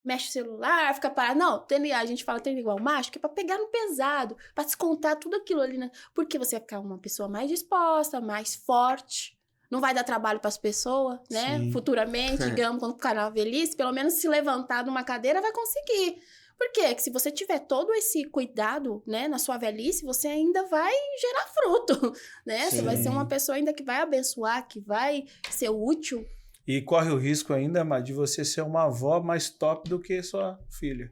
mexe o celular, fica parado. Não, a gente fala treino igual macho, que é pra pegar no pesado, pra descontar tudo aquilo ali, né? Porque você vai ficar uma pessoa mais disposta, mais forte. Não vai dar trabalho pras pessoas, né? Sim. Futuramente, digamos, quando ficar na velhice, pelo menos se levantar numa cadeira vai conseguir. Por quê? Porque se você tiver todo esse cuidado, né, na sua velhice, você ainda vai gerar fruto, né? Sim. Você vai ser uma pessoa ainda que vai abençoar, que vai ser útil. E corre o risco ainda, de você ser uma avó mais top do que sua filha,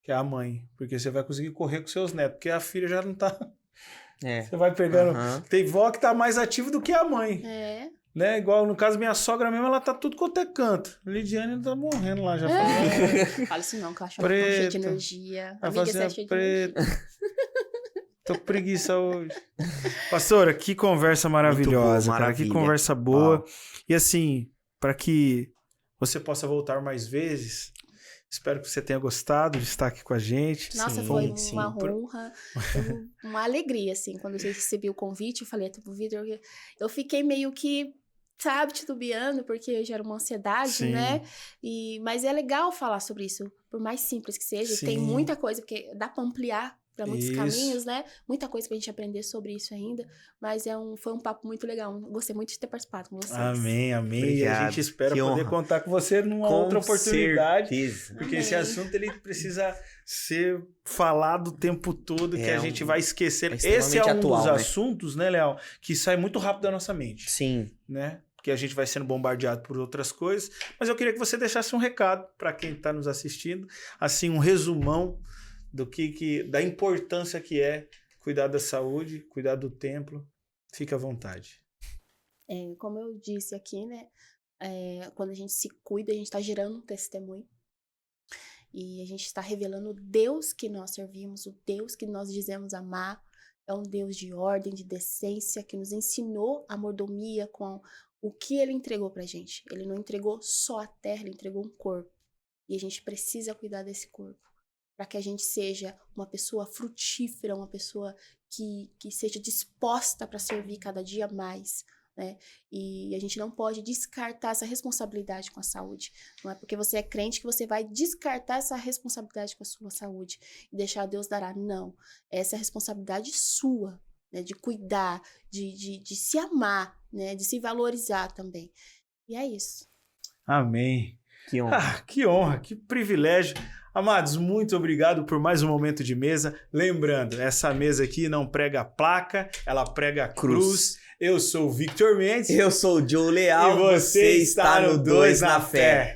que é a mãe. Porque você vai conseguir correr com seus netos, porque a filha já não tá... Você vai pegando... Tem vó que tá mais ativa do que a mãe. Né? Igual no caso, minha sogra mesmo, ela tá tudo quanto é canto. Lidiane tá morrendo lá, já falou. Fala isso não, que eu acho ela cheia de energia. Amiga, você é cheia de energia. Tô com preguiça hoje. Pastora, que conversa maravilhosa, boa, cara. Que conversa boa. E assim, para que você possa voltar mais vezes, espero que você tenha gostado de estar aqui com a gente. Nossa, foi uma honra, uma alegria, assim. Quando eu recebi o convite, eu falei, Vitor, eu fiquei meio que, sabe, titubeando, porque gera uma ansiedade, né? Mas é legal falar sobre isso, por mais simples que seja. Tem muita coisa, porque dá pra ampliar para muitos caminhos, né? Muita coisa pra gente aprender sobre isso ainda. Mas foi um papo muito legal. Gostei muito de ter participado com vocês. Amém. Obrigado. E a gente espera poder contar com você numa outra oportunidade. Porque esse assunto ele precisa ser falado o tempo todo, que a gente vai esquecer. Esse é um dos assuntos, né, Léo? Que sai muito rápido da nossa mente. Sim. Né? Porque a gente vai sendo bombardeado por outras coisas. Mas eu queria que você deixasse um recado para quem está nos assistindo. Assim, um resumão da importância que é cuidar da saúde, cuidar do templo. Fique à vontade. Como eu disse aqui, né? Quando a gente se cuida, a gente está gerando um testemunho. E a gente está revelando o Deus que nós servimos, o Deus que nós dizemos amar. É um Deus de ordem, de decência, que nos ensinou a mordomia com o que Ele entregou pra gente. Ele não entregou só a terra, Ele entregou um corpo. E a gente precisa cuidar desse corpo, para que a gente seja uma pessoa frutífera, uma pessoa que seja disposta para servir cada dia mais, né? E a gente não pode descartar essa responsabilidade com a saúde. Não é porque você é crente que você vai descartar essa responsabilidade com a sua saúde e deixar Deus dará. Não. Essa é a responsabilidade sua, né? De cuidar, de se amar, né? De se valorizar também. E é isso. Amém. Que honra. Que honra, que privilégio. Amados, muito obrigado por mais um momento de mesa. Lembrando, essa mesa aqui não prega placa, ela prega cruz. Eu sou o Victor Mendes. Eu sou o Joe Leal. E você está no 2 na Fé.